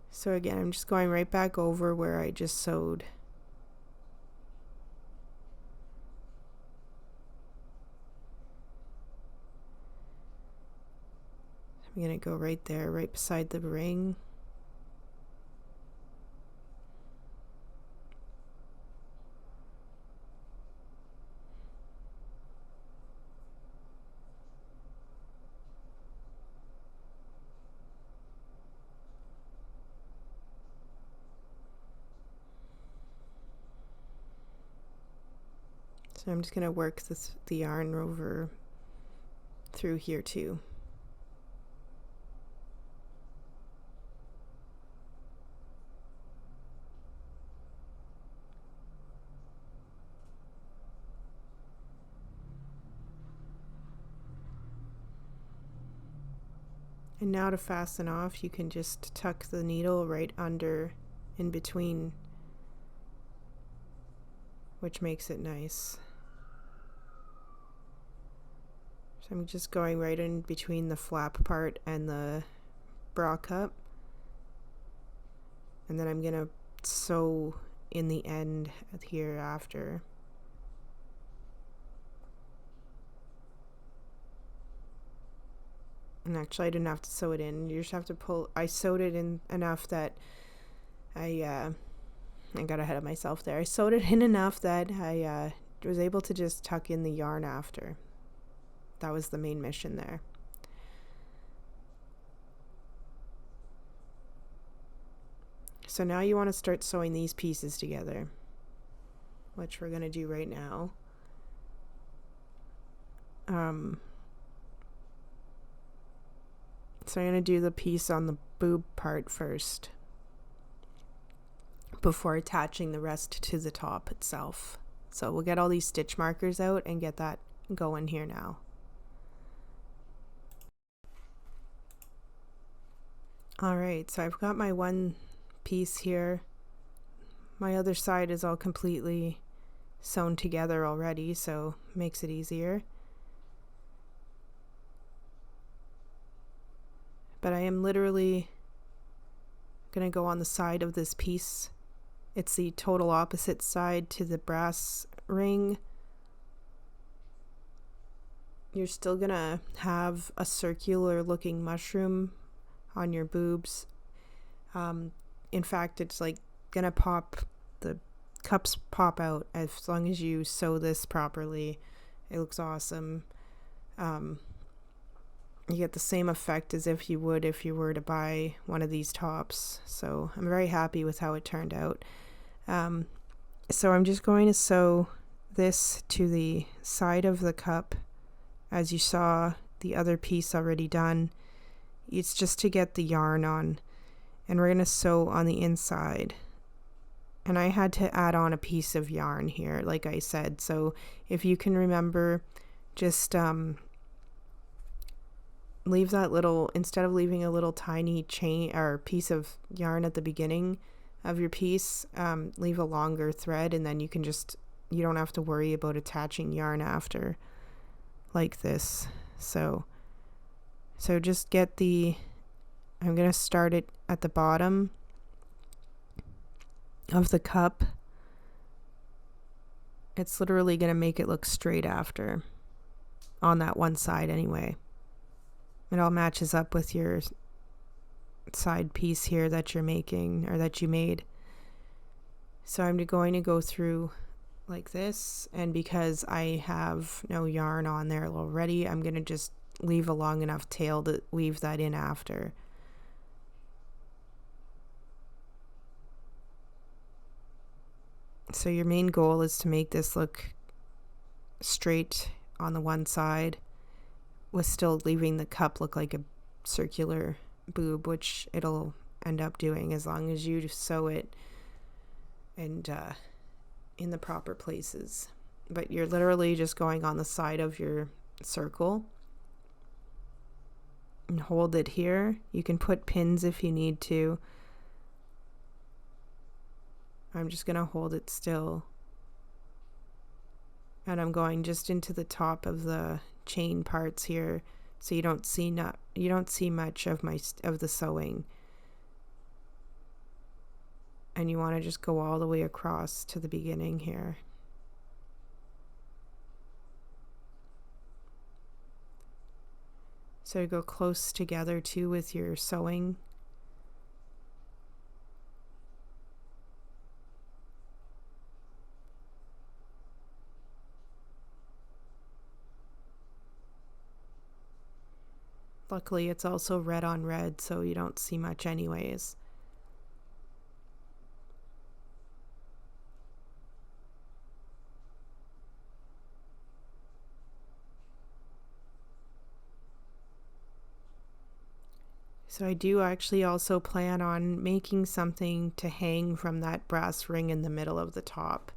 So again, I'm just going right back over where I just sewed. I'm gonna go right there, right beside the ring. So I'm just gonna work the yarn over through here too. And now to fasten off, you can just tuck the needle right under in between, which makes it nice. So I'm just going right in between the flap part and the bra cup. And then I'm gonna sew in the end here after. And actually I didn't have to sew it in. You just have to pull. I sewed it in enough that I got ahead of myself there. I sewed it in enough that I was able to just tuck in the yarn after. That was the main mission there. So now you want to start sewing these pieces together, which we're going to do right now. So I'm going to do the piece on the boob part first before attaching the rest to the top itself. So we'll get all these stitch markers out and get that going here now. Alright, so I've got my one piece here. My other side is all completely sewn together already, so makes it easier. But I am literally going to go on the side of this piece. It's the total opposite side to the brass ring. You're still going to have a circular looking mushroom on your boobs. In fact, it's like going to pop, the cups pop out as long as you sew this properly. It looks awesome. You get the same effect as if you would if you were to buy one of these tops. So I'm very happy with how it turned out. So I'm just going to sew this to the side of the cup. As you saw the other piece already done, it's just to get the yarn on, and we're going to sew on the inside. And I had to add on a piece of yarn here, like I said. So if you can remember, just leave that little, instead of leaving a little tiny chain or piece of yarn at the beginning of your piece, leave a longer thread, and then you can just, you don't have to worry about attaching yarn after like this. So just get the, I'm going to start it at the bottom of the cup. It's literally going to make it look straight after on that one side anyway. It all matches up with your side piece here that you're making, or that you made. So I'm going to go through like this, and because I have no yarn on there already, I'm going to just leave a long enough tail to weave that in after. So your main goal is to make this look straight on the one side, with still leaving the cup look like a circular boob, which it'll end up doing as long as you sew it and in the proper places. But you're literally just going on the side of your circle and hold it here. You can put pins if you need to. I'm just going to hold it still, and I'm going just into the top of the chain parts here, so you don't see much of the sewing, and you want to just go all the way across to the beginning here. So go close together too with your sewing. Luckily it's also red on red, so you don't see much anyways. So I do actually also plan on making something to hang from that brass ring in the middle of the top.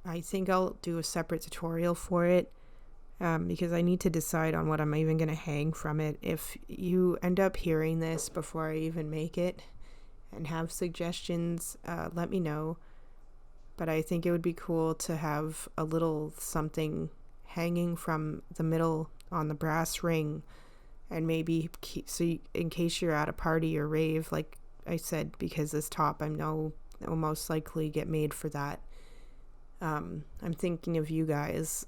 I think I'll do a separate tutorial for it because I need to decide on what I'm even going to hang from it. If you end up hearing this before I even make it and have suggestions, let me know. But I think it would be cool to have a little something hanging from the middle on the brass ring. And maybe in case you're at a party or rave, like I said, because this top I know will most likely get made for that. I'm thinking of you guys.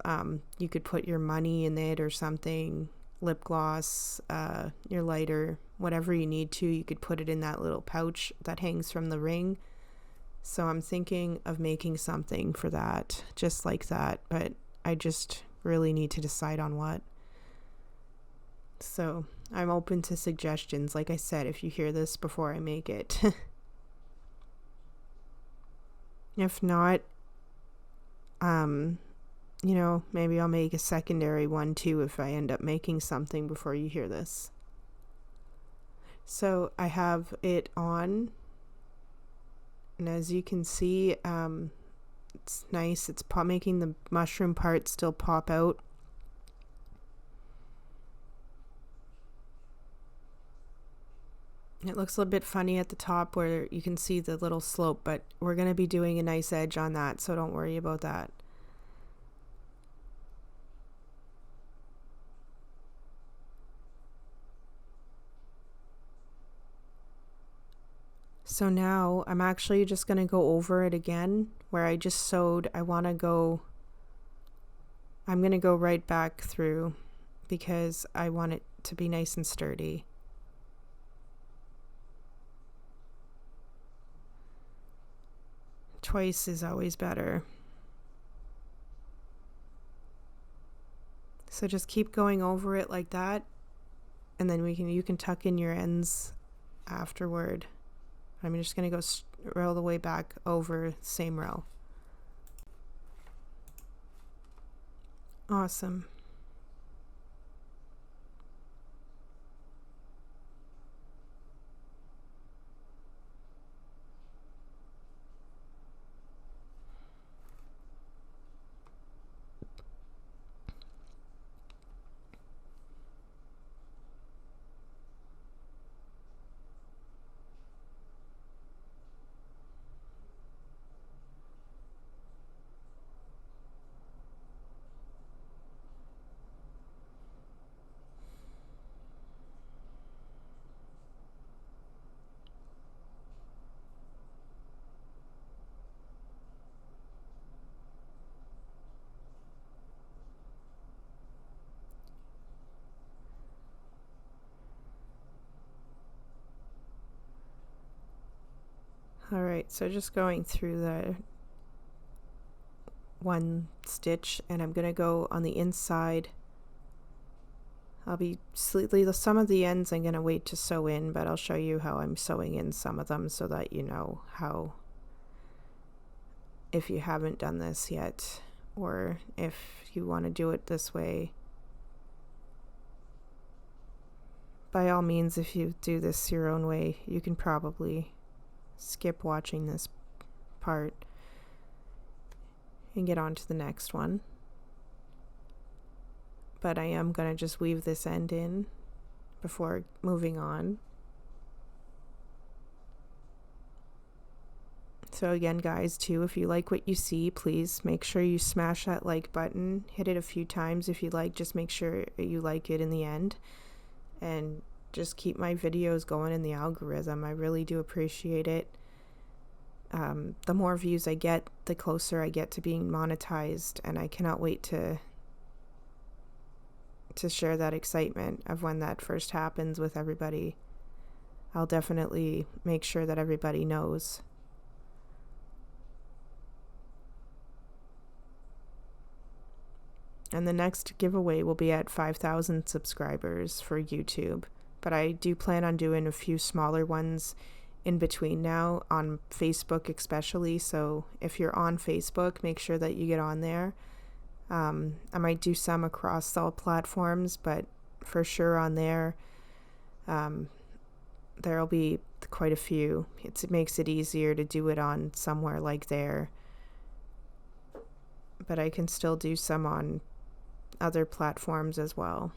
You could put your money in it or something, lip gloss, your lighter, whatever you need to. You could put it in that little pouch that hangs from the ring. So I'm thinking of making something for that, just like that. But I just really need to decide on what. So I'm open to suggestions. Like I said, if you hear this before I make it. If not, you know, maybe I'll make a secondary one too if I end up making something before you hear this. So I have it on, and as you can see, it's nice. It's making the mushroom part still pop out. It looks a little bit funny at the top where you can see the little slope, but we're going to be doing a nice edge on that, so don't worry about that. So now I'm actually just going to go over it again where I just sewed. I'm going to go right back through because I want it to be nice and sturdy. Twice is always better. So just keep going over it like that, and then you can tuck in your ends afterward. I'm just going to go roll the way back over same row. Awesome. All right, so just going through the one stitch, and I'm going to go on the inside. I'll be some of the ends I'm going to wait to sew in, but I'll show you how I'm sewing in some of them so that you know how, if you haven't done this yet, or if you want to do it this way. By all means, if you do this your own way, you can probably skip watching this part and get on to the next one. But I am going to just weave this end in before moving on. So again, guys, too, if you like what you see, please make sure you smash that like button. Hit it a few times if you like. Just make sure you like it in the end. And just keep my videos going in the algorithm. I really do appreciate it. The more views I get, the closer I get to being monetized, and I cannot wait to to share that excitement of when that first happens with everybody. I'll definitely make sure that everybody knows. And the next giveaway will be at 5,000 subscribers for YouTube. But I do plan on doing a few smaller ones in between now, on Facebook especially. So if you're on Facebook, make sure that you get on there. I might do some across all platforms, but for sure on there, there'll be quite a few. It makes it easier to do it on somewhere like there. But I can still do some on other platforms as well.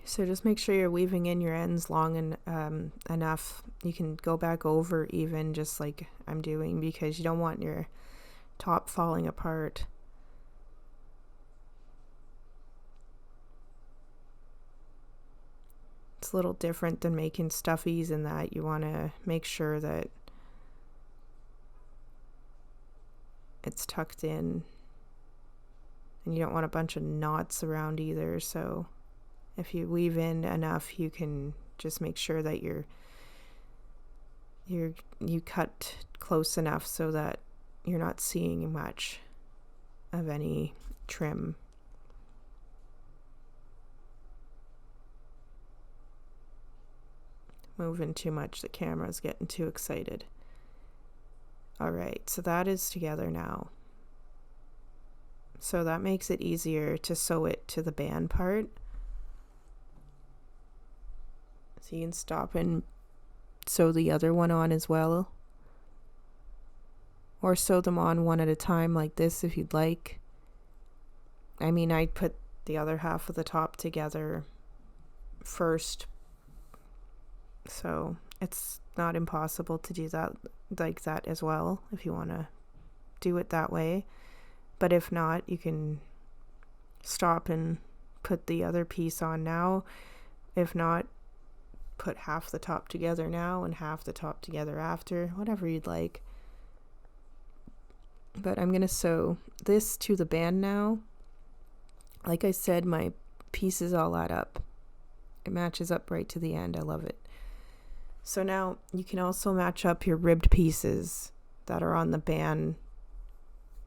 So just make sure you're weaving in your ends long and enough. You can go back over even, just like I'm doing, because you don't want your top falling apart. It's a little different than making stuffies in that you want to make sure that it's tucked in, and you don't want a bunch of knots around either. So if you weave in enough, you can just make sure that you cut close enough so that you're not seeing much of any trim. Moving too much, the camera's getting too excited. Alright, so that is together now. So that makes it easier to sew it to the band part. So you can stop and sew the other one on as well. Or sew them on one at a time like this if you'd like. I mean, I'd put the other half of the top together first. So it's not impossible to do that like that as well if you want to do it that way. But if not, you can stop and put the other piece on now. If not, put half the top together now and half the top together after, whatever you'd like. But I'm going to sew this to the band now. Like I said, my pieces all add up. It matches up right to the end. I love it. So now you can also match up your ribbed pieces that are on the band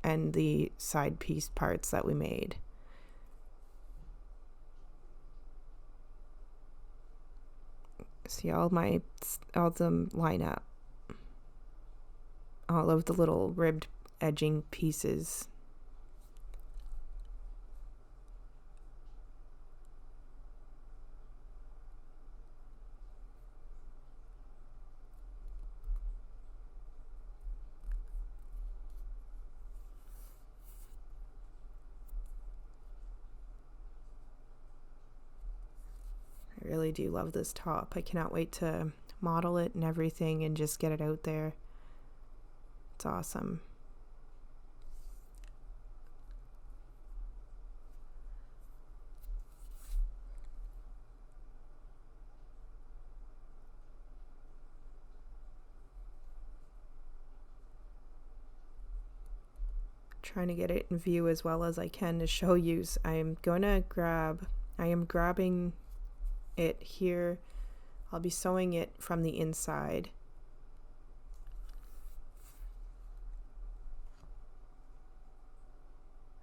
and the side piece parts that we made. See, all of them line up. All of the little ribbed edging pieces. I really do love this top. I cannot wait to model it and everything and just get it out there. It's awesome. Trying to get it in view as well as I can to show you. I am grabbing it here. I'll be sewing it from the inside.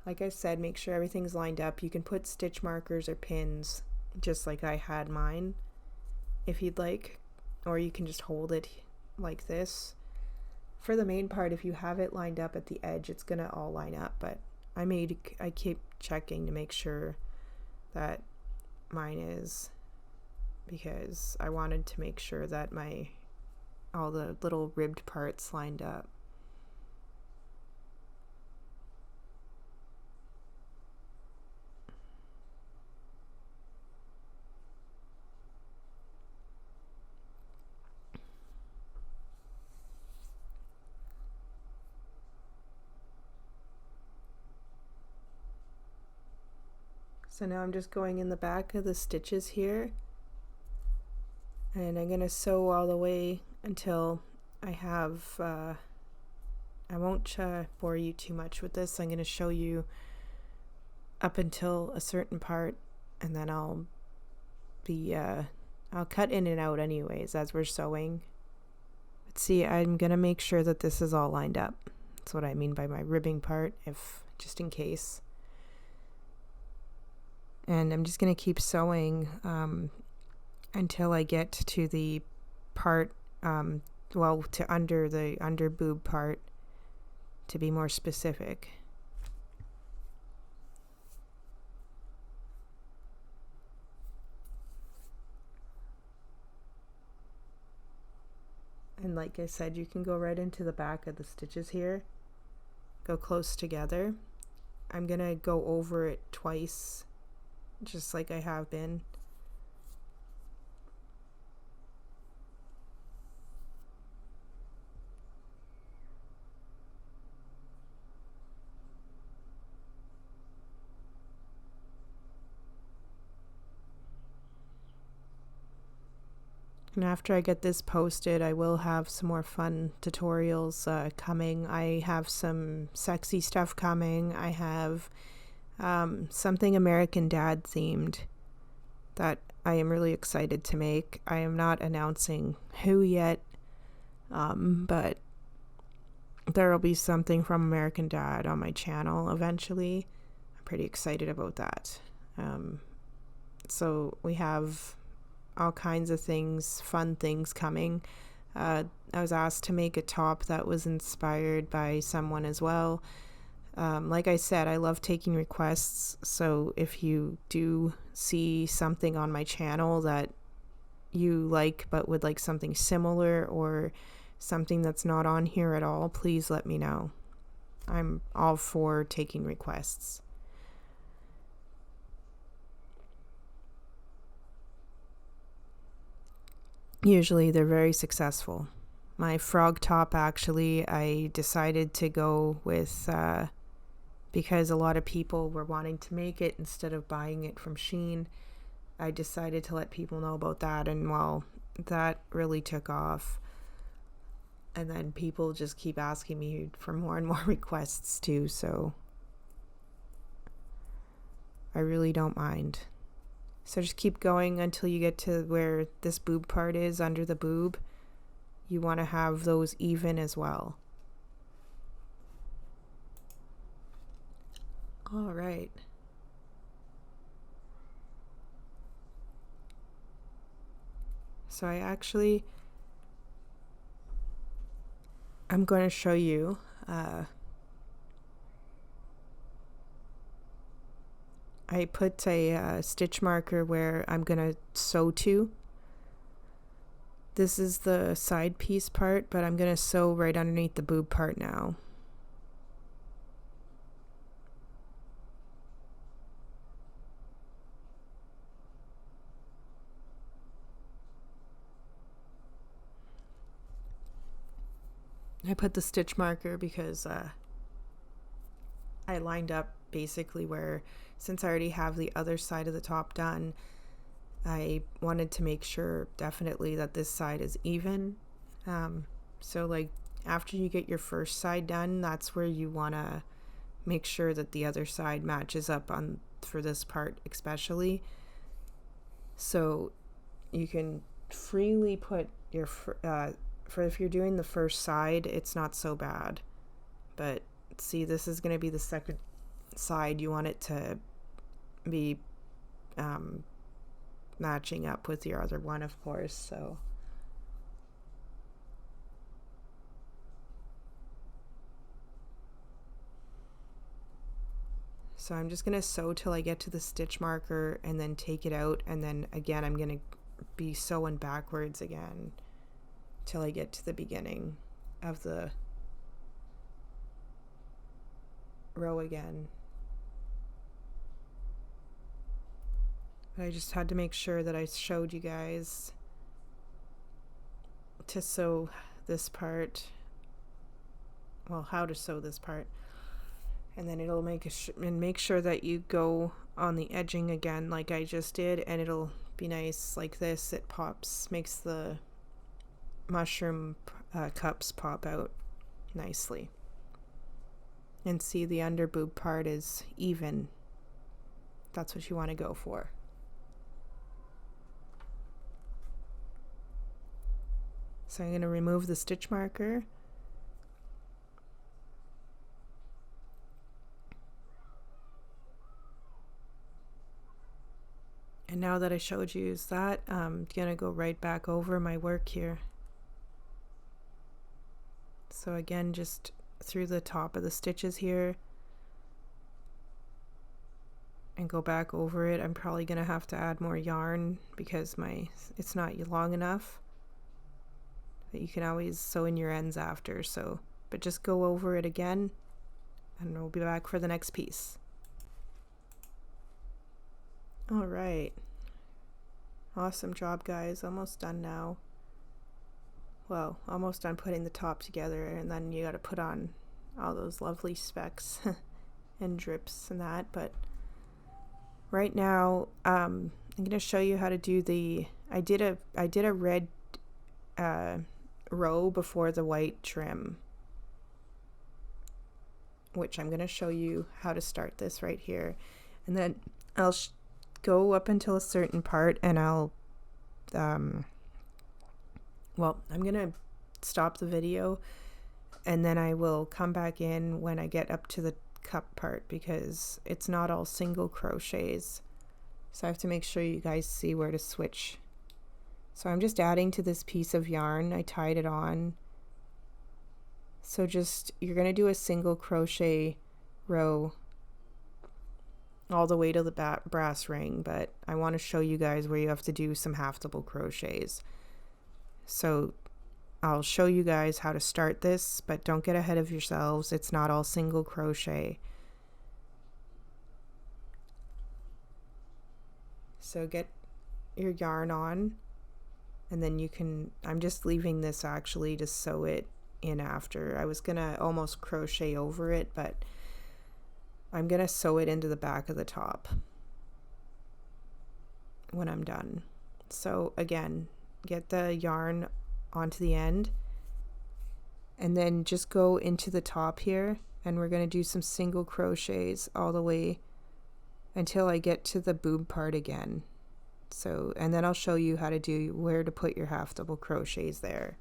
Like I said, make sure everything's lined up. You can put stitch markers or pins just like I had mine if you'd like, or you can just hold it like this. For the main part, if you have it lined up at the edge, it's gonna all line up, but I keep checking to make sure that mine is, because I wanted to make sure that all the little ribbed parts lined up. So now I'm just going in the back of the stitches here, and I'm going to sew all the way until I have, I won't bore you too much with this. I'm going to show you up until a certain part, and then I'll cut in and out anyways as we're sewing. But see, I'm going to make sure that this is all lined up. That's what I mean by my ribbing part, just in case. And I'm just going to keep sewing until I get to the part, to under the under boob part, to be more specific. And like I said, you can go right into the back of the stitches here, go close together. I'm going to go over it twice, just like I have been. And after I get this posted, I will have some more fun tutorials coming. I have some sexy stuff coming. I have something American Dad themed that I am really excited to make. I am not announcing who yet, but there will be something from American Dad on my channel eventually. I'm pretty excited about that. So we have all kinds of things, fun things coming. I was asked to make a top that was inspired by someone as well. Like I said, I love taking requests, so if you do see something on my channel that you like but would like something similar or something that's not on here at all, please let me know. I'm all for taking requests. Usually they're very successful. My frog top, actually, I decided to go with because a lot of people were wanting to make it instead of buying it from Shein. I decided to let people know about that, and well, that really took off. And then people just keep asking me for more and more requests too, so I really don't mind. So just keep going until you get to where this boob part is under the boob. You want to have those even as well. All right. So I'm going to show you I put a stitch marker where I'm going to sew to. This is the side piece part, but I'm going to sew right underneath the boob part now. I put the stitch marker because I lined up basically where, since I already have the other side of the top done, I wanted to make sure definitely that this side is even. So like after you get your first side done, that's where you want to make sure that the other side matches up on for this part especially. So you can freely put your for if you're doing the first side, it's not so bad. But see, this is going to be the second side. You want it to be matching up with your other one, of course. So I'm just going to sew till I get to the stitch marker and then take it out, and then again I'm going to be sewing backwards again till I get to the beginning of the row again. But I just had to make sure that I showed you guys to sew this part, well, how to sew this part. And then it'll make sure that you go on the edging again like I just did, and it'll be nice like this. It pops, makes the mushroom cups pop out nicely. And see, the under boob part is even. That's what you want to go for. So I'm going to remove the stitch marker. And now that I showed you that, I'm going to go right back over my work here. So again, just through the top of the stitches here and go back over it. I'm probably going to have to add more yarn because it's not long enough. But you can always sew in your ends after, but just go over it again and we'll be back for the next piece. All right. Awesome job, guys. Almost done now. Well, almost done putting the top together, and then you got to put on all those lovely specks and drips and that. But right now, I'm going to show you how to do I did a red row before the white trim, which I'm going to show you how to start this right here. And then I'll go up until a certain part, and I'll well, I'm going to stop the video, and then I will come back in when I get up to the cup part, because it's not all single crochets. So I have to make sure you guys see where to switch. So I'm just adding to this piece of yarn. I tied it on. So you're going to do a single crochet row all the way to the brass ring, but I want to show you guys where you have to do some half double crochets. So I'll show you guys how to start this, but don't get ahead of yourselves. It's not all single crochet. So get your yarn on, and then I'm just leaving this actually to sew it in after. I was gonna almost crochet over it, but I'm gonna sew it into the back of the top when I'm done. So again, get the yarn onto the end, and then just go into the top here, and we're going to do some single crochets all the way until I get to the boob part again. So, and then I'll show you how to do where to put your half double crochets there.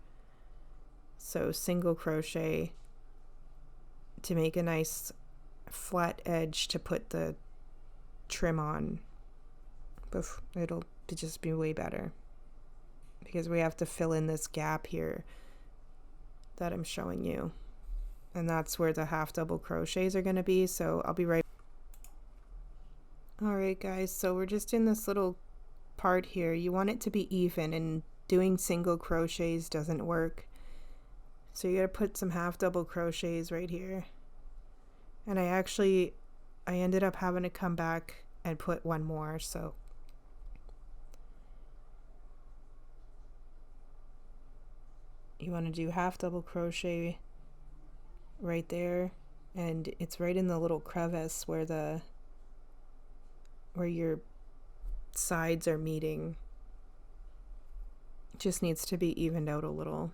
So single crochet to make a nice flat edge to put the trim on. It'll just be way better, because we have to fill in this gap here that I'm showing you, and that's where the half double crochets are going to be. So I'll be right. All right, guys, so we're just in this little part here. You want it to be even, and doing single crochets doesn't work, so you got to put some half double crochets right here. And I ended up having to come back and put one more. So you want to do half double crochet right there, and it's right in the little crevice where your sides are meeting. It just needs to be evened out a little,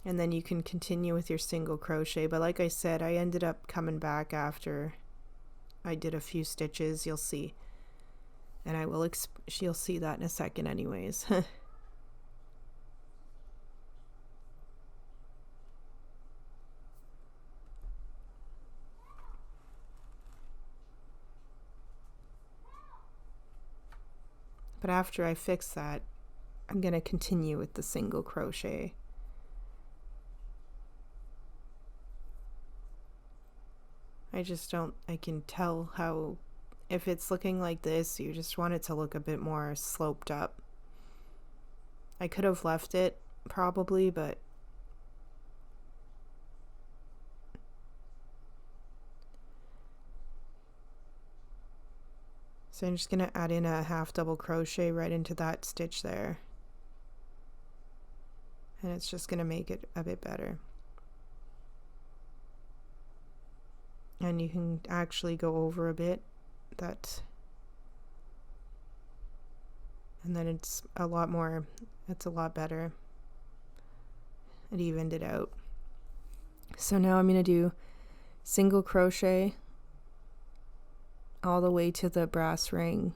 and then you can continue with your single crochet. But like I said, I ended up coming back after I did a few stitches. You'll see, and you'll see that in a second anyways. But after I fix that, I'm going to continue with the single crochet. I can tell how, if it's looking like this, you just want it to look a bit more sloped up. I could have left it probably, but so I'm just going to add in a half double crochet right into that stitch there, and it's just going to make it a bit better. and you can actually go over a bit that, and then it's a lot better. It evened it out. So now I'm going to do single crochet all the way to the brass ring.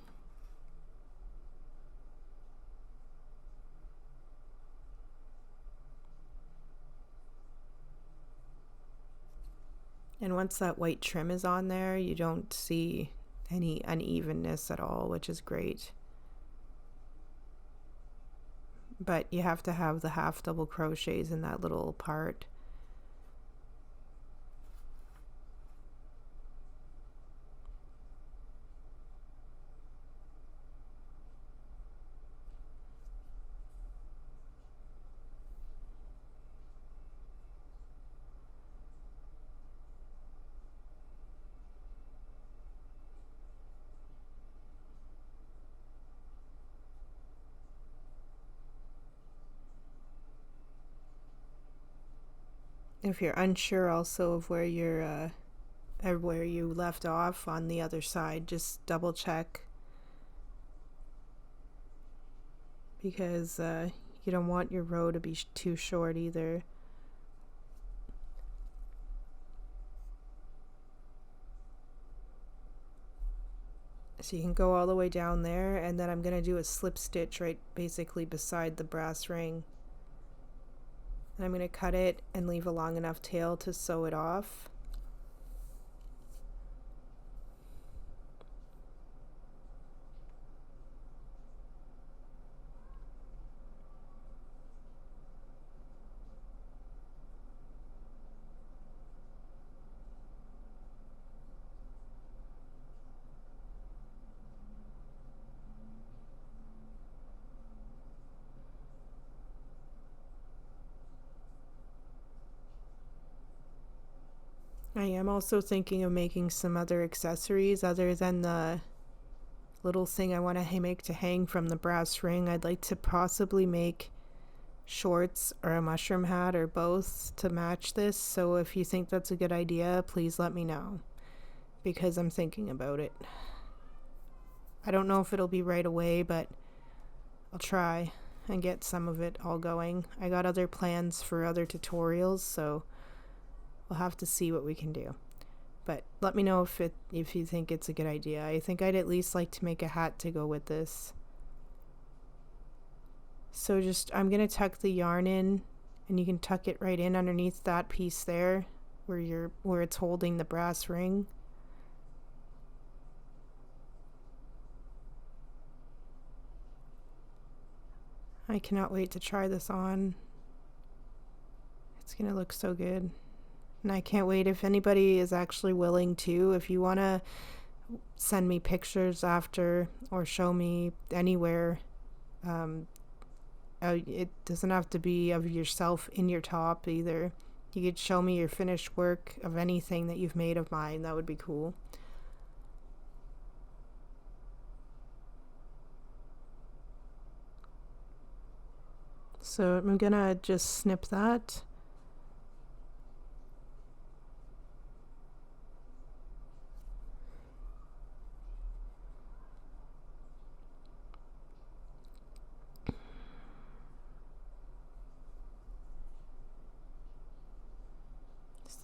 And once that white trim is on there, you don't see any unevenness at all, which is great. But you have to have the half double crochets in that little part. If you're unsure also of where where you left off on the other side, just double check, because you don't want your row to be too short either. So you can go all the way down there, and then I'm going to do a slip stitch right basically beside the brass ring. And I'm going to cut it and leave a long enough tail to sew it off. I am also thinking of making some other accessories other than the little thing I want to make to hang from the brass ring. I'd like to possibly make shorts or a mushroom hat or both to match this. So if you think that's a good idea, please let me know, because I'm thinking about it. I don't know if it'll be right away, but I'll try and get some of it all going. I got other plans for other tutorials, so we'll have to see what we can do. But let me know if you think it's a good idea. I think I'd at least like to make a hat to go with this. So I'm going to tuck the yarn in, and you can tuck it right in underneath that piece there where it's holding the brass ring. I cannot wait to try this on. It's going to look so good. And I can't wait if anybody is actually willing to. If you want to send me pictures after or show me anywhere, it doesn't have to be of yourself in your top either. You could show me your finished work of anything that you've made of mine. That would be cool. So I'm gonna just snip that.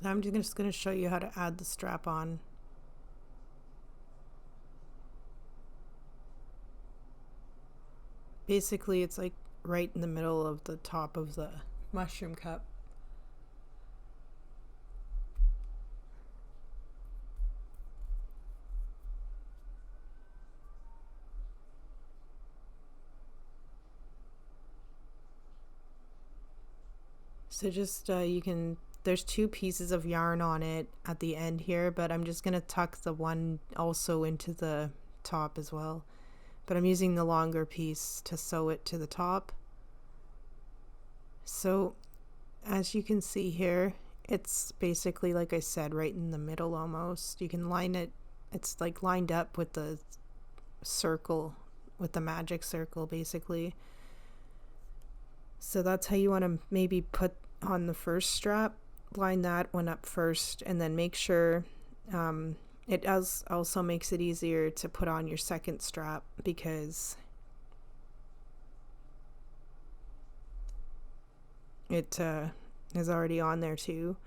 So I'm just gonna show you how to add the strap on. Basically, it's like right in the middle of the top of the mushroom cup. So just there's two pieces of yarn on it at the end here, but I'm just gonna tuck the one also into the top as well. But I'm using the longer piece to sew it to the top. So as you can see here, it's basically, like I said, right in the middle almost. You can line it, it's like lined up with the circle, with the magic circle basically. So that's how you want to maybe put on the first strap. Line that one up first, and then make sure It does also makes it easier to put on your second strap because it is already on there too.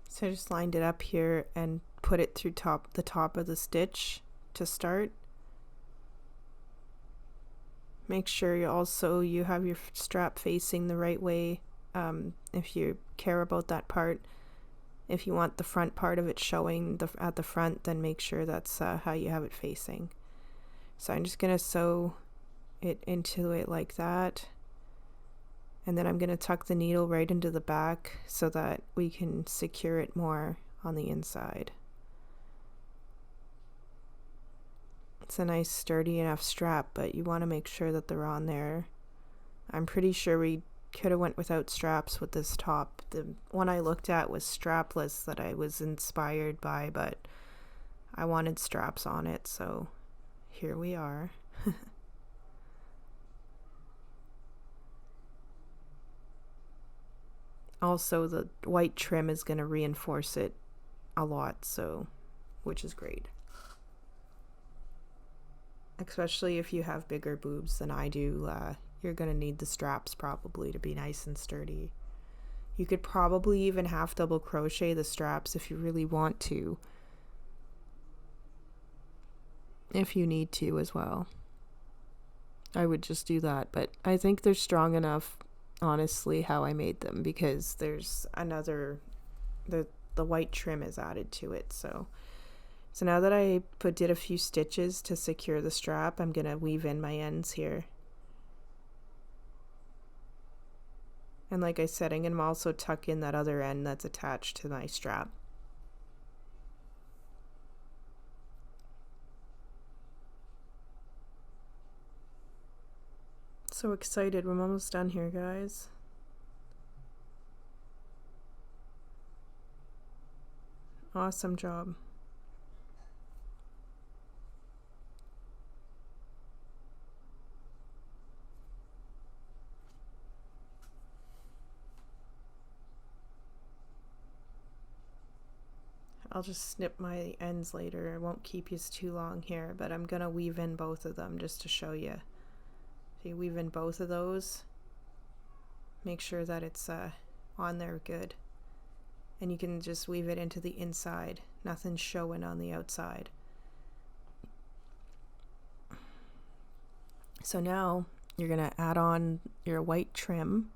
So I just lined it up here and put it through the top of the stitch to start. Make sure you have your strap facing the right way if you care about that part. If you want the front part of it showing at the front, then make sure that's how you have it facing. So I'm just going to sew it into it like that. And then I'm going to tuck the needle right into the back so that we can secure it more on the inside. It's a nice sturdy enough strap, but you want to make sure that they're on there. I'm pretty sure we could have went without straps with this top. The one I looked at was strapless that I was inspired by, but I wanted straps on it, so here we are. Also, the white trim is going to reinforce it a lot, so which is great. Especially if you have bigger boobs than I do, you're going to need the straps probably to be nice and sturdy. You could probably even half double crochet the straps if you really want to. If you need to as well. I would just do that, but I think they're strong enough, honestly, how I made them, because there's another, the white trim is added to it. So now that I did a few stitches to secure the strap, I'm going to weave in my ends here. And like I said, I'm going to also tuck in that other end that's attached to my strap. So excited. We're almost done here, guys. Awesome job. I'll just snip my ends later. I won't keep you too long here, but I'm gonna weave in both of them just to show you. If you weave in both of those, make sure that it's on there good. And you can just weave it into the inside. Nothing's showing on the outside. So now you're gonna add on your white trim.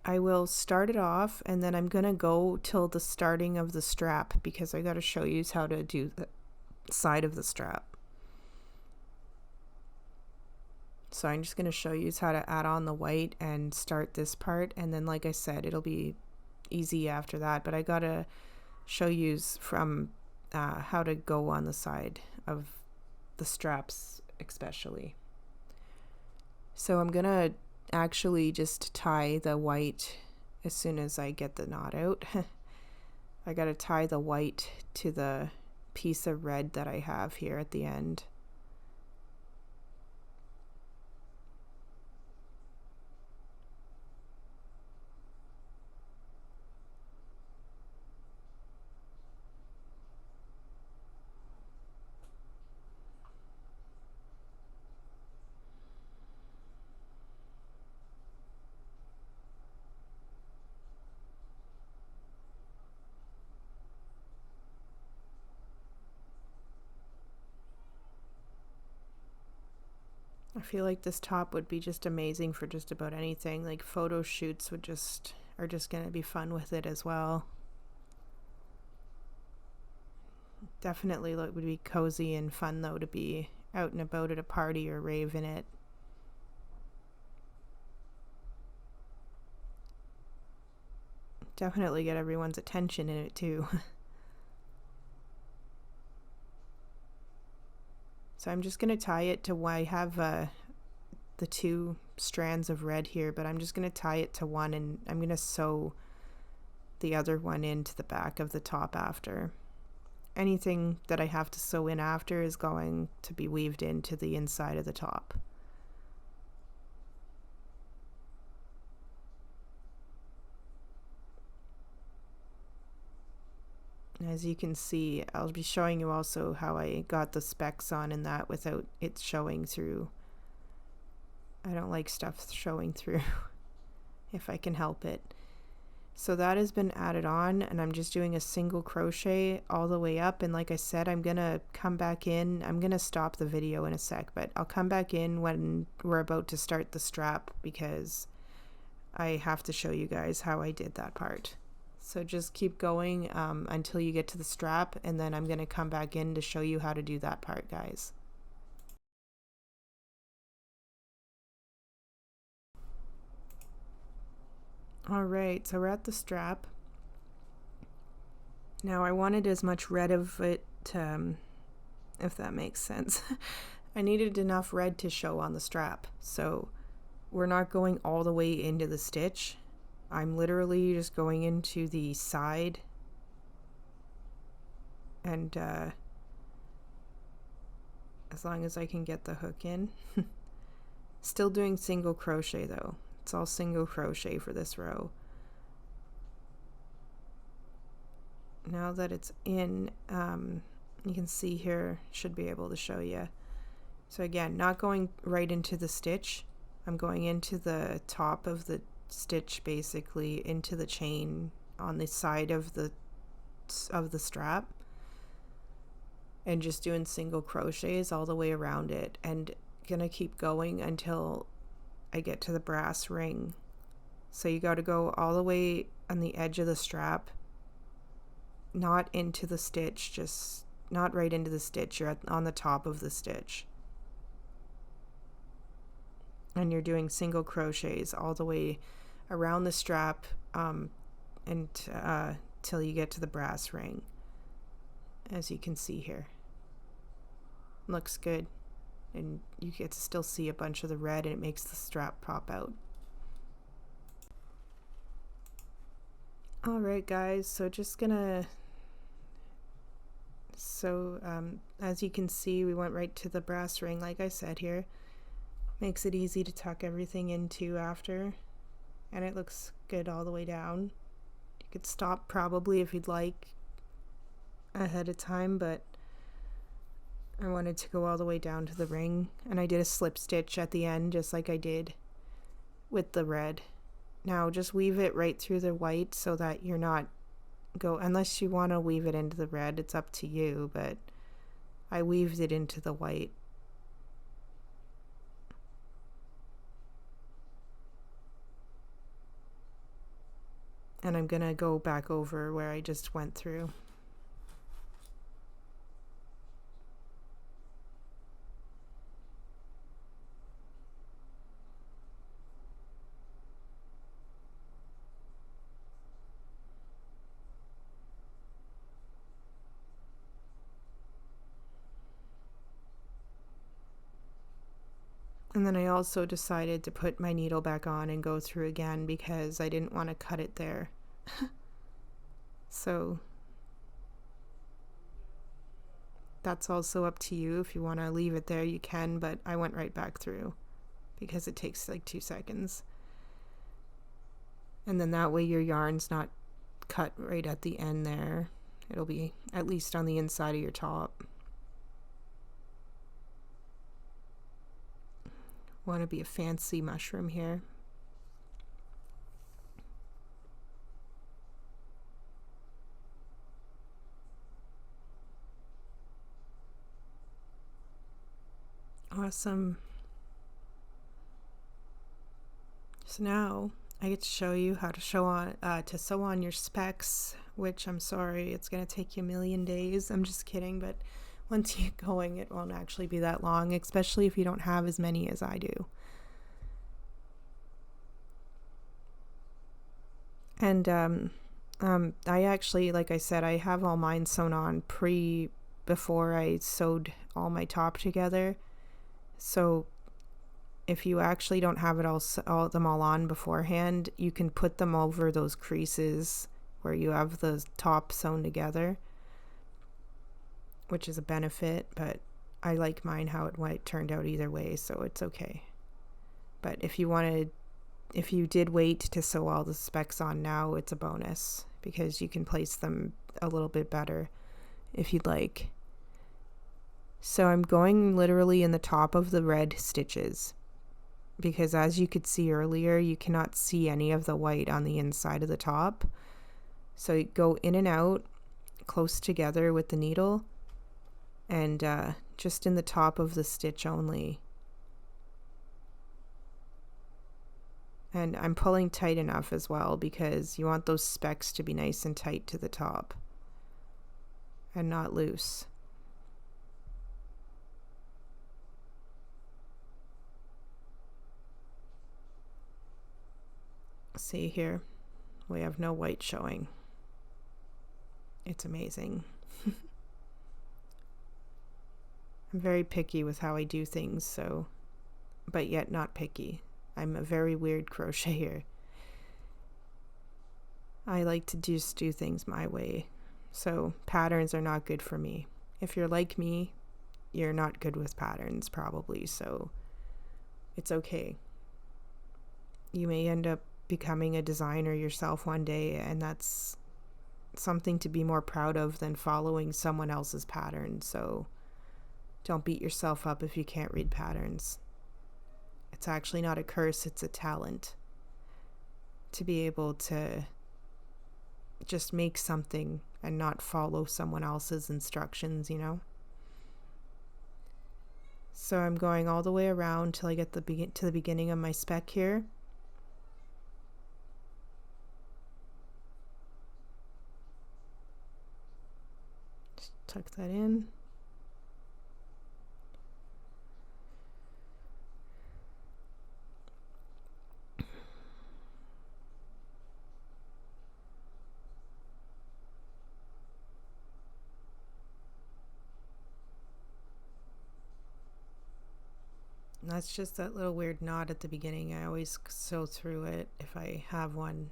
I will start it off, and then I'm gonna go till the starting of the strap because I gotta show you how to do the side of the strap. So I'm just gonna show you how to add on the white and start this part, and then like I said, it'll be easy after that, but I gotta show you from how to go on the side of the straps especially. So I'm gonna actually just tie the white as soon as I get the knot out. I gotta tie the white to the piece of red that I have here at the end. I feel like this top would be just amazing for just about anything. Like photo shoots are just gonna be fun with it as well. Definitely would be cozy and fun though to be out and about at a party or rave in it. definitely get everyone's attention in it too. So I'm just going to tie it to why I have the 2 strands of red here, but I'm just going to tie it to one, and I'm going to sew the other one into the back of the top after. Anything that I have to sew in after is going to be weaved into the inside of the top. As you can see, I'll be showing you also how I got the specs on in that without it showing through. I don't like stuff showing through if I can help it. So that has been added on, and I'm just doing a single crochet all the way up. And like I said, I'm gonna come back in. I'm gonna stop the video in a sec, but I'll come back in when we're about to start the strap, because I have to show you guys how I did that part. So just keep going until you get to the strap, and then I'm gonna come back in to show you how to do that part, guys. Alright, so we're at the strap. Now I wanted as much red of it, if that makes sense. I needed enough red to show on the strap, so we're not going all the way into the stitch. I'm literally just going into the side and as long as I can get the hook in. Still doing single crochet though. It's all single crochet for this row. Now that it's in, you can see here, should be able to show you. So again, not going right into the stitch. I'm going into the top of the stitch, basically into the chain on the side of the strap, and just doing single crochets all the way around it, and gonna keep going until I get to the brass ring. So you got to go all the way on the edge of the strap, not into the stitch, just not right into the stitch. You're on the top of the stitch, and you're doing single crochets all the way around the strap till you get to the brass ring, as you can see here. Looks good, and you get to still see a bunch of the red, and it makes the strap pop out. Alright guys, so just gonna as you can see, we went right to the brass ring like I said here. Makes it easy to tuck everything into after, and it looks good all the way down. You could stop probably if you'd like ahead of time, but I wanted to go all the way down to the ring, and I did a slip stitch at the end just like I did with the red. Now just weave it right through the white so that you're not unless you want to weave it into the red, it's up to you, but I weaved it into the white. And I'm gonna go back over where I just went through. And then I also decided to put my needle back on and go through again because I didn't want to cut it there. So that's also up to you. If you want to leave it there, you can, but I went right back through because it takes like 2 seconds. And then that way your yarn's not cut right at the end there. It'll be at least on the inside of your top. Want to be a fancy mushroom here. Awesome. So now I get to show you how to sew on your specs, which I'm sorry, it's gonna take you a million days. I'm just kidding, but once you get going, it won't actually be that long, especially if you don't have as many as I do. And I actually, like I said, I have all mine sewn on before I sewed all my top together. So if you actually don't have it all on beforehand, you can put them over those creases where you have the top sewn together, which is a benefit, but I like mine how it turned out either way, so it's okay. But if you did wait to sew all the specs on now, it's a bonus because you can place them a little bit better if you'd like. So I'm going literally in the top of the red stitches because, as you could see earlier, you cannot see any of the white on the inside of the top. So you go in and out close together with the needle and just in the top of the stitch only. And I'm pulling tight enough as well because you want those specks to be nice and tight to the top and not loose. See here, we have no white showing. It's amazing. I'm very picky with how I do things, so, but yet not picky. I'm a very weird crocheter. I like to just do things my way, so patterns are not good for me. If you're like me, you're not good with patterns probably, so it's okay. You may end up becoming a designer yourself one day, and that's something to be more proud of than following someone else's pattern. So don't beat yourself up if you can't read patterns. It's actually not a curse, it's a talent to be able to just make something and not follow someone else's instructions, you know? So I'm going all the way around till I get to the beginning of my speck here. Just tuck that in. That's just that little weird knot at the beginning. I always sew through it if I have one.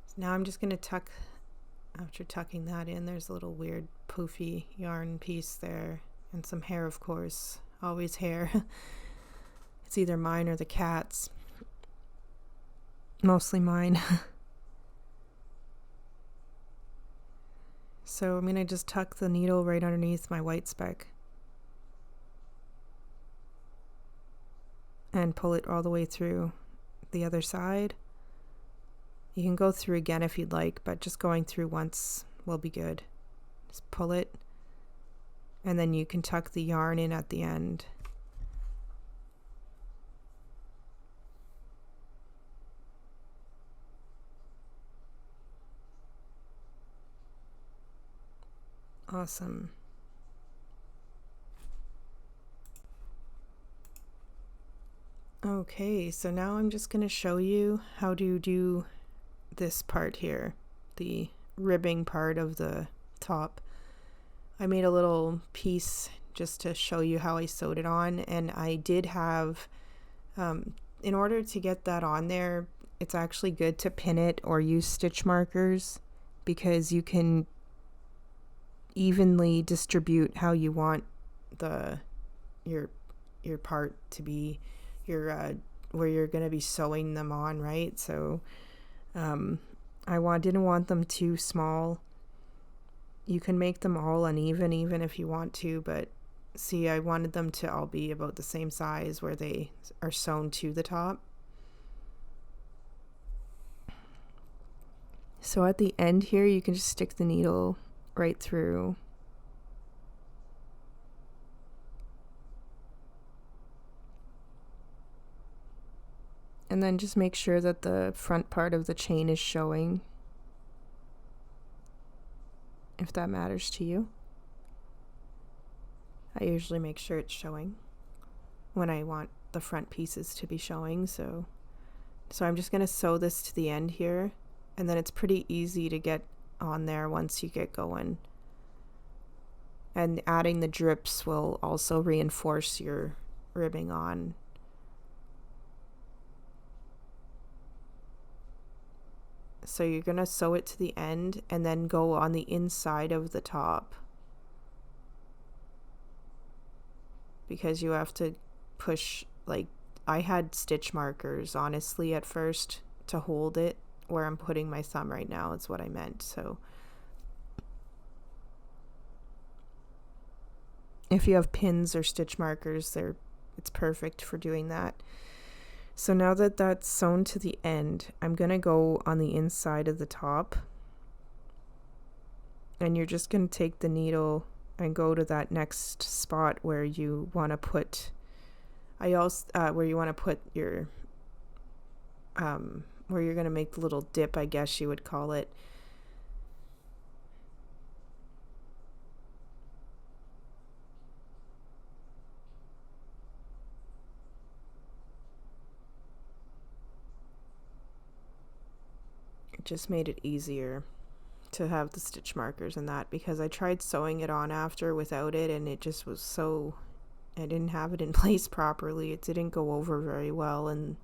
So now I'm just going to tuck, after tucking that in, there's a little weird poofy yarn piece there. And some hair, of course. Always hair. It's either mine or the cat's. Mostly mine. So I'm going to just tuck the needle right underneath my white speck and pull it all the way through the other side. You can go through again if you'd like, but just going through once will be good. Just pull it, and then you can tuck the yarn in at the end. Awesome. Okay, so now I'm just going to show you how to do this part here, the ribbing part of the top. I made a little piece just to show you how I sewed it on, and I did have, in order to get that on there, it's actually good to pin it or use stitch markers because you can evenly distribute how you want your part to be, where you're going to be sewing them on, right? So didn't want them too small. You can make them all uneven even if you want to, but see, I wanted them to all be about the same size where they are sewn to the top. So at the end here, you can just stick the needle right through. And then just make sure that the front part of the chain is showing, if that matters to you. I usually make sure it's showing when I want the front pieces to be showing, so So I'm just going to sew this to the end here, and then it's pretty easy to get on there once you get going. And adding the drips will also reinforce your ribbing on. So you're going to sew it to the end and then go on the inside of the top, because you have to push, like I had stitch markers honestly at first to hold it where I'm putting my thumb right now, is what I meant. So if you have pins or stitch markers, it's perfect for doing that. So now that that's sewn to the end, I'm going to go on the inside of the top, and you're just going to take the needle and go to that next spot where you want to put where you want to put your where you're going to make the little dip, I guess you would call it. It just made it easier to have the stitch markers and that, because I tried sewing it on after without it, and it just was so, I didn't have it in place properly. It didn't go over very well, and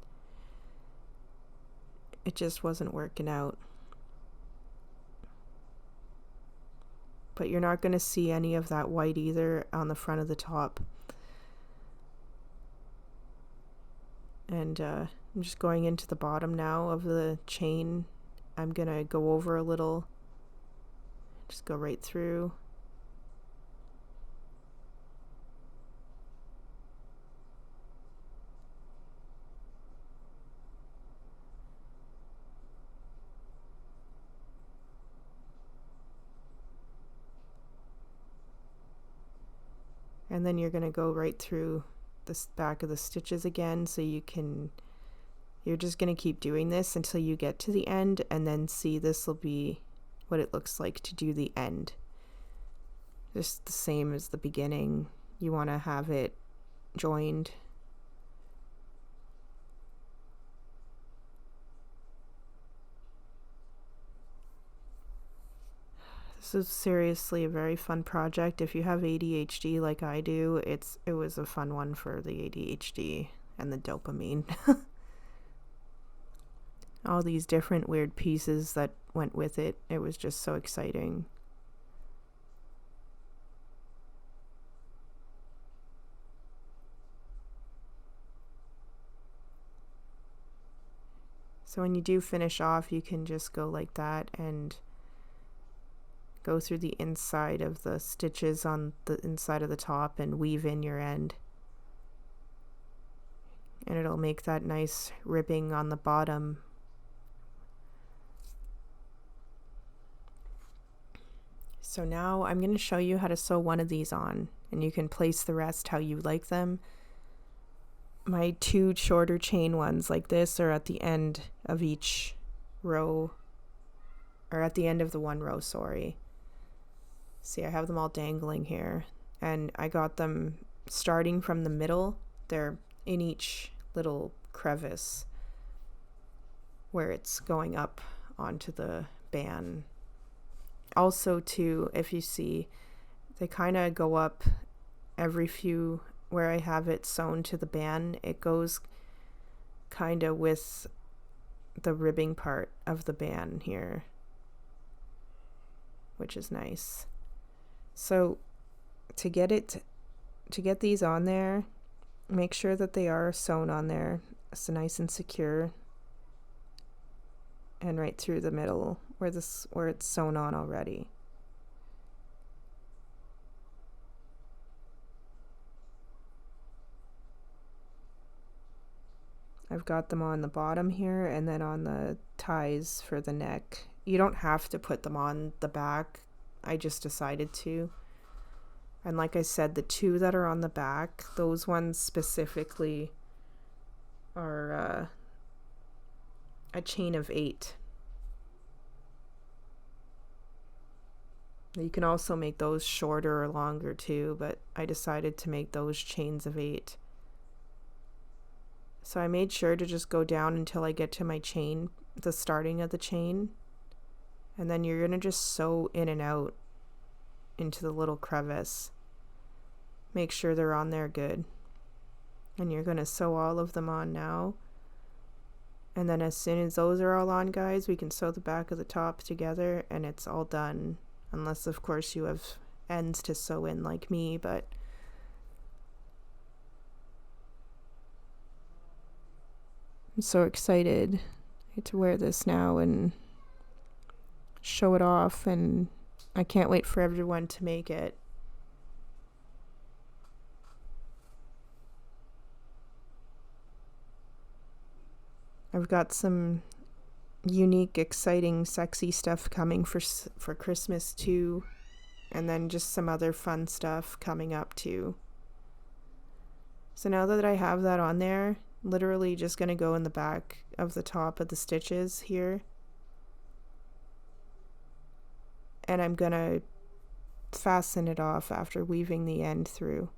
it just wasn't working out. But you're not going to see any of that white either on the front of the top. And I'm just going into the bottom now of the chain. I'm going to go over a little, just go right through. And then you're going to go right through the back of the stitches again, so you're just going to keep doing this until you get to the end, and then see, this will be what it looks like to do the end. Just the same as the beginning. You want to have it joined. This is seriously a very fun project. If you have ADHD like I do, it was a fun one for the ADHD and the dopamine. All these different weird pieces that went with it. It was just so exciting. So when you do finish off, you can just go like that and go through the inside of the stitches on the inside of the top and weave in your end. And it'll make that nice ribbing on the bottom. So now I'm going to show you how to sew one of these on, and you can place the rest how you like them. My two shorter chain ones like this are at the end of each row, or at the end of the one row, sorry. See, I have them all dangling here, and I got them starting from the middle. They're in each little crevice where it's going up onto the band. Also too, if you see, they kind of go up every few, where I have it sewn to the band, it goes kind of with the ribbing part of the band here, which is nice. So to get these on there, make sure that they are sewn on there so nice and secure, and right through the middle where it's sewn on already. I've got them on the bottom here, and then on the ties for the neck. You don't have to put them on the back. I just decided to. And like I said, the two that are on the back, those ones specifically are a chain of 8. You can also make those shorter or longer too, but I decided to make those chains of 8. So I made sure to just go down until I get to my chain, the starting of the chain. And then you're going to just sew in and out into the little crevice. Make sure they're on there good. And you're going to sew all of them on now. And then as soon as those are all on, guys, we can sew the back of the top together and it's all done. Unless, of course, you have ends to sew in like me, but I'm so excited. I get to wear this now and show it off, and I can't wait for everyone to make it. I've got some unique, exciting, sexy stuff coming for Christmas too, and then just some other fun stuff coming up too. So now that I have that on there, literally just going to go in the back of the top of the stitches here, and I'm going to fasten it off after weaving the end through.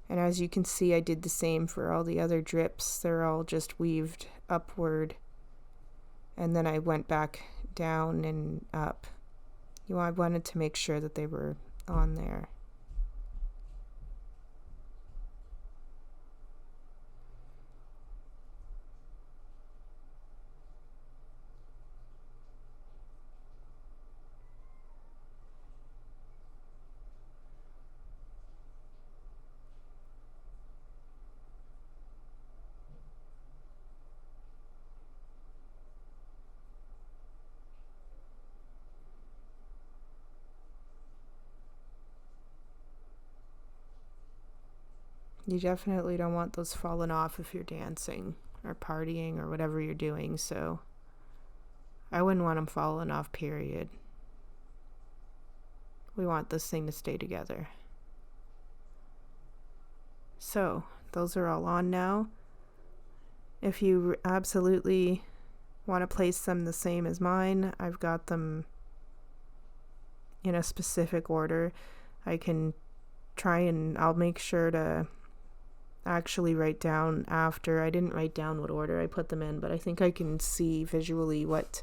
And as you can see, I did the same for all the other drips. They're all just weaved upward, and then I went back down and up. I wanted to make sure that they were on there. You definitely don't want those falling off if you're dancing or partying or whatever you're doing, so I wouldn't want them falling off, period. We want this thing to stay together. So, those are all on now. If you absolutely want to place them the same as mine, I've got them in a specific order. I can try and I'll make sure to actually write down after. I didn't write down what order I put them in, but I think I can see visually what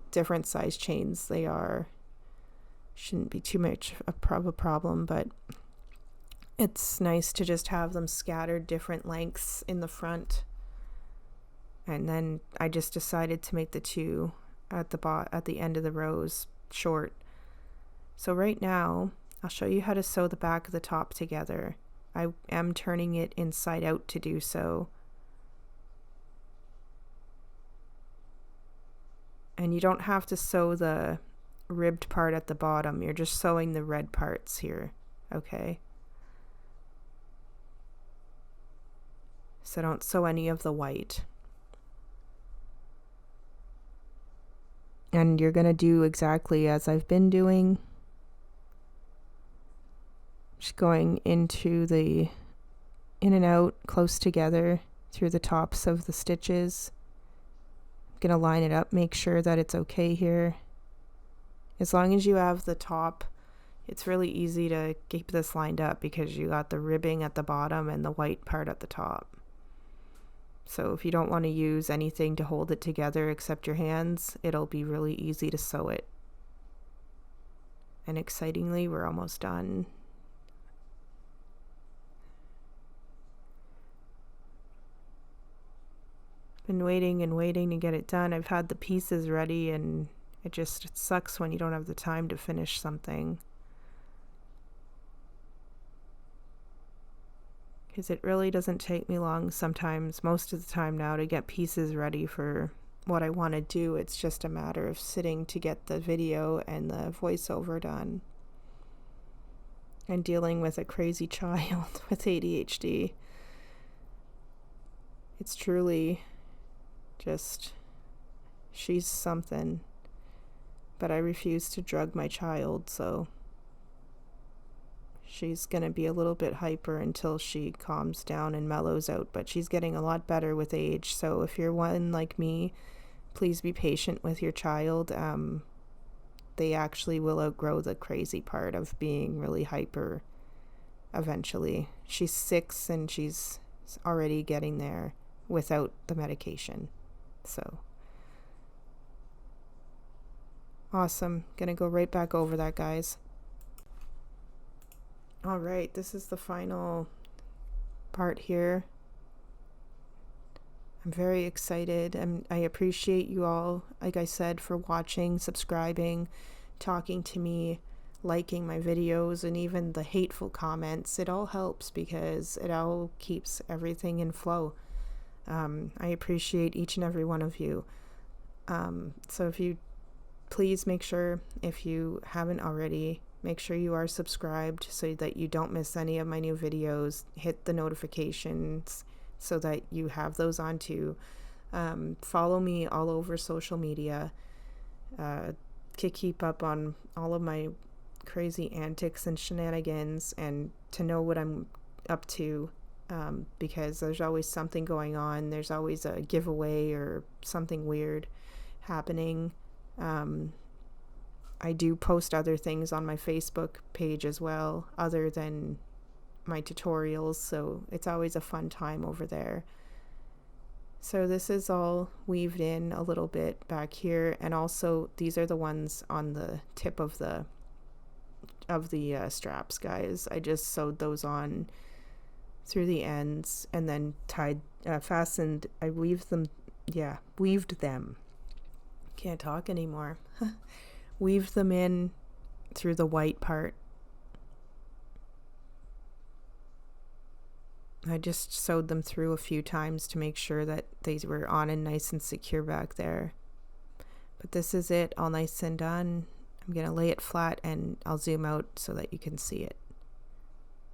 different size chains they are. Shouldn't be too much of a problem, but it's nice to just have them scattered different lengths in the front. And then I just decided to make the two at the end of the rows short. So right now I'll show you how to sew the back of the top together. I am turning it inside out to do so. And you don't have to sew the ribbed part at the bottom. You're just sewing the red parts here, okay? So don't sew any of the white. And you're going to do exactly as I've been doing. Just going into the in and out close together through the tops of the stitches. I'm going to line it up, make sure that it's okay here. As long as you have the top, it's really easy to keep this lined up because you got the ribbing at the bottom and the white part at the top. So if you don't want to use anything to hold it together except your hands, it'll be really easy to sew it. And excitingly, we're almost done. Been waiting and waiting to get it done. I've had the pieces ready, and it sucks when you don't have the time to finish something. Because it really doesn't take me long sometimes, most of the time now, to get pieces ready for what I want to do. It's just a matter of sitting to get the video and the voiceover done. And dealing with a crazy child with ADHD. It's truly she's something. But I refuse to drug my child, so she's going to be a little bit hyper until she calms down and mellows out, but she's getting a lot better with age. So if you're one like me, please be patient with your child. They actually will outgrow the crazy part of being really hyper eventually. She's 6 and she's already getting there. without the medication. So awesome. Gonna go right back over that, guys. All right, this is the final part here. I'm very excited, and I appreciate you all, like I said, for watching, subscribing, talking to me, liking my videos, and even the hateful comments. It all helps because it all keeps everything in flow. I appreciate each and every one of you. So if you please make sure, if you haven't already, make sure you are subscribed so that you don't miss any of my new videos. Hit the notifications so that you have those on too. Follow me all over social media to keep up on all of my crazy antics and shenanigans, and to know what I'm up to, because there's always something going on. There's always a giveaway or something weird happening. I do post other things on my Facebook page as well, other than my tutorials, so it's always a fun time over there. So this is all weaved in a little bit back here, and also these are the ones on the tip of the straps, guys. I just sewed those on through the ends and then fastened. I weaved them. Can't talk anymore. Weaved them in through the white part. I just sewed them through a few times to make sure that they were on and nice and secure back there. But this is it, all nice and done. I'm going to lay it flat and I'll zoom out so that you can see it.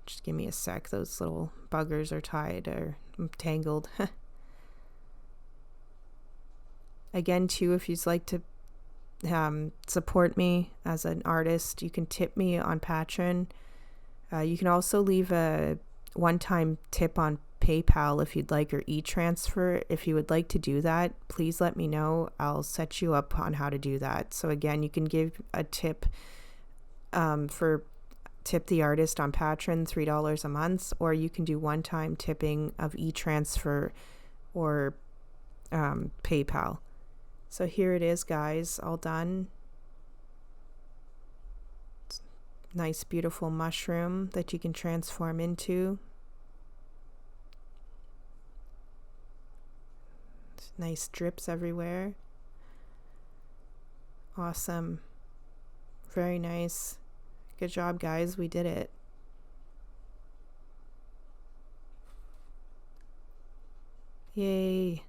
Just give me a sec. Those little buggers are tied or tangled. Again, too, if you'd like to support me as an artist, you can tip me on Patreon. You can also leave a one-time tip on PayPal if you'd like, or e-transfer. If you would like to do that, please let me know. I'll set you up on how to do that. So again, you can give a tip for Tip the Artist on Patreon, $3 a month, or you can do one-time tipping of e-transfer or PayPal. So here it is, guys, all done. Nice, beautiful mushroom that you can transform into. Nice drips everywhere. Awesome. Very nice. Good job, guys. We did it. Yay.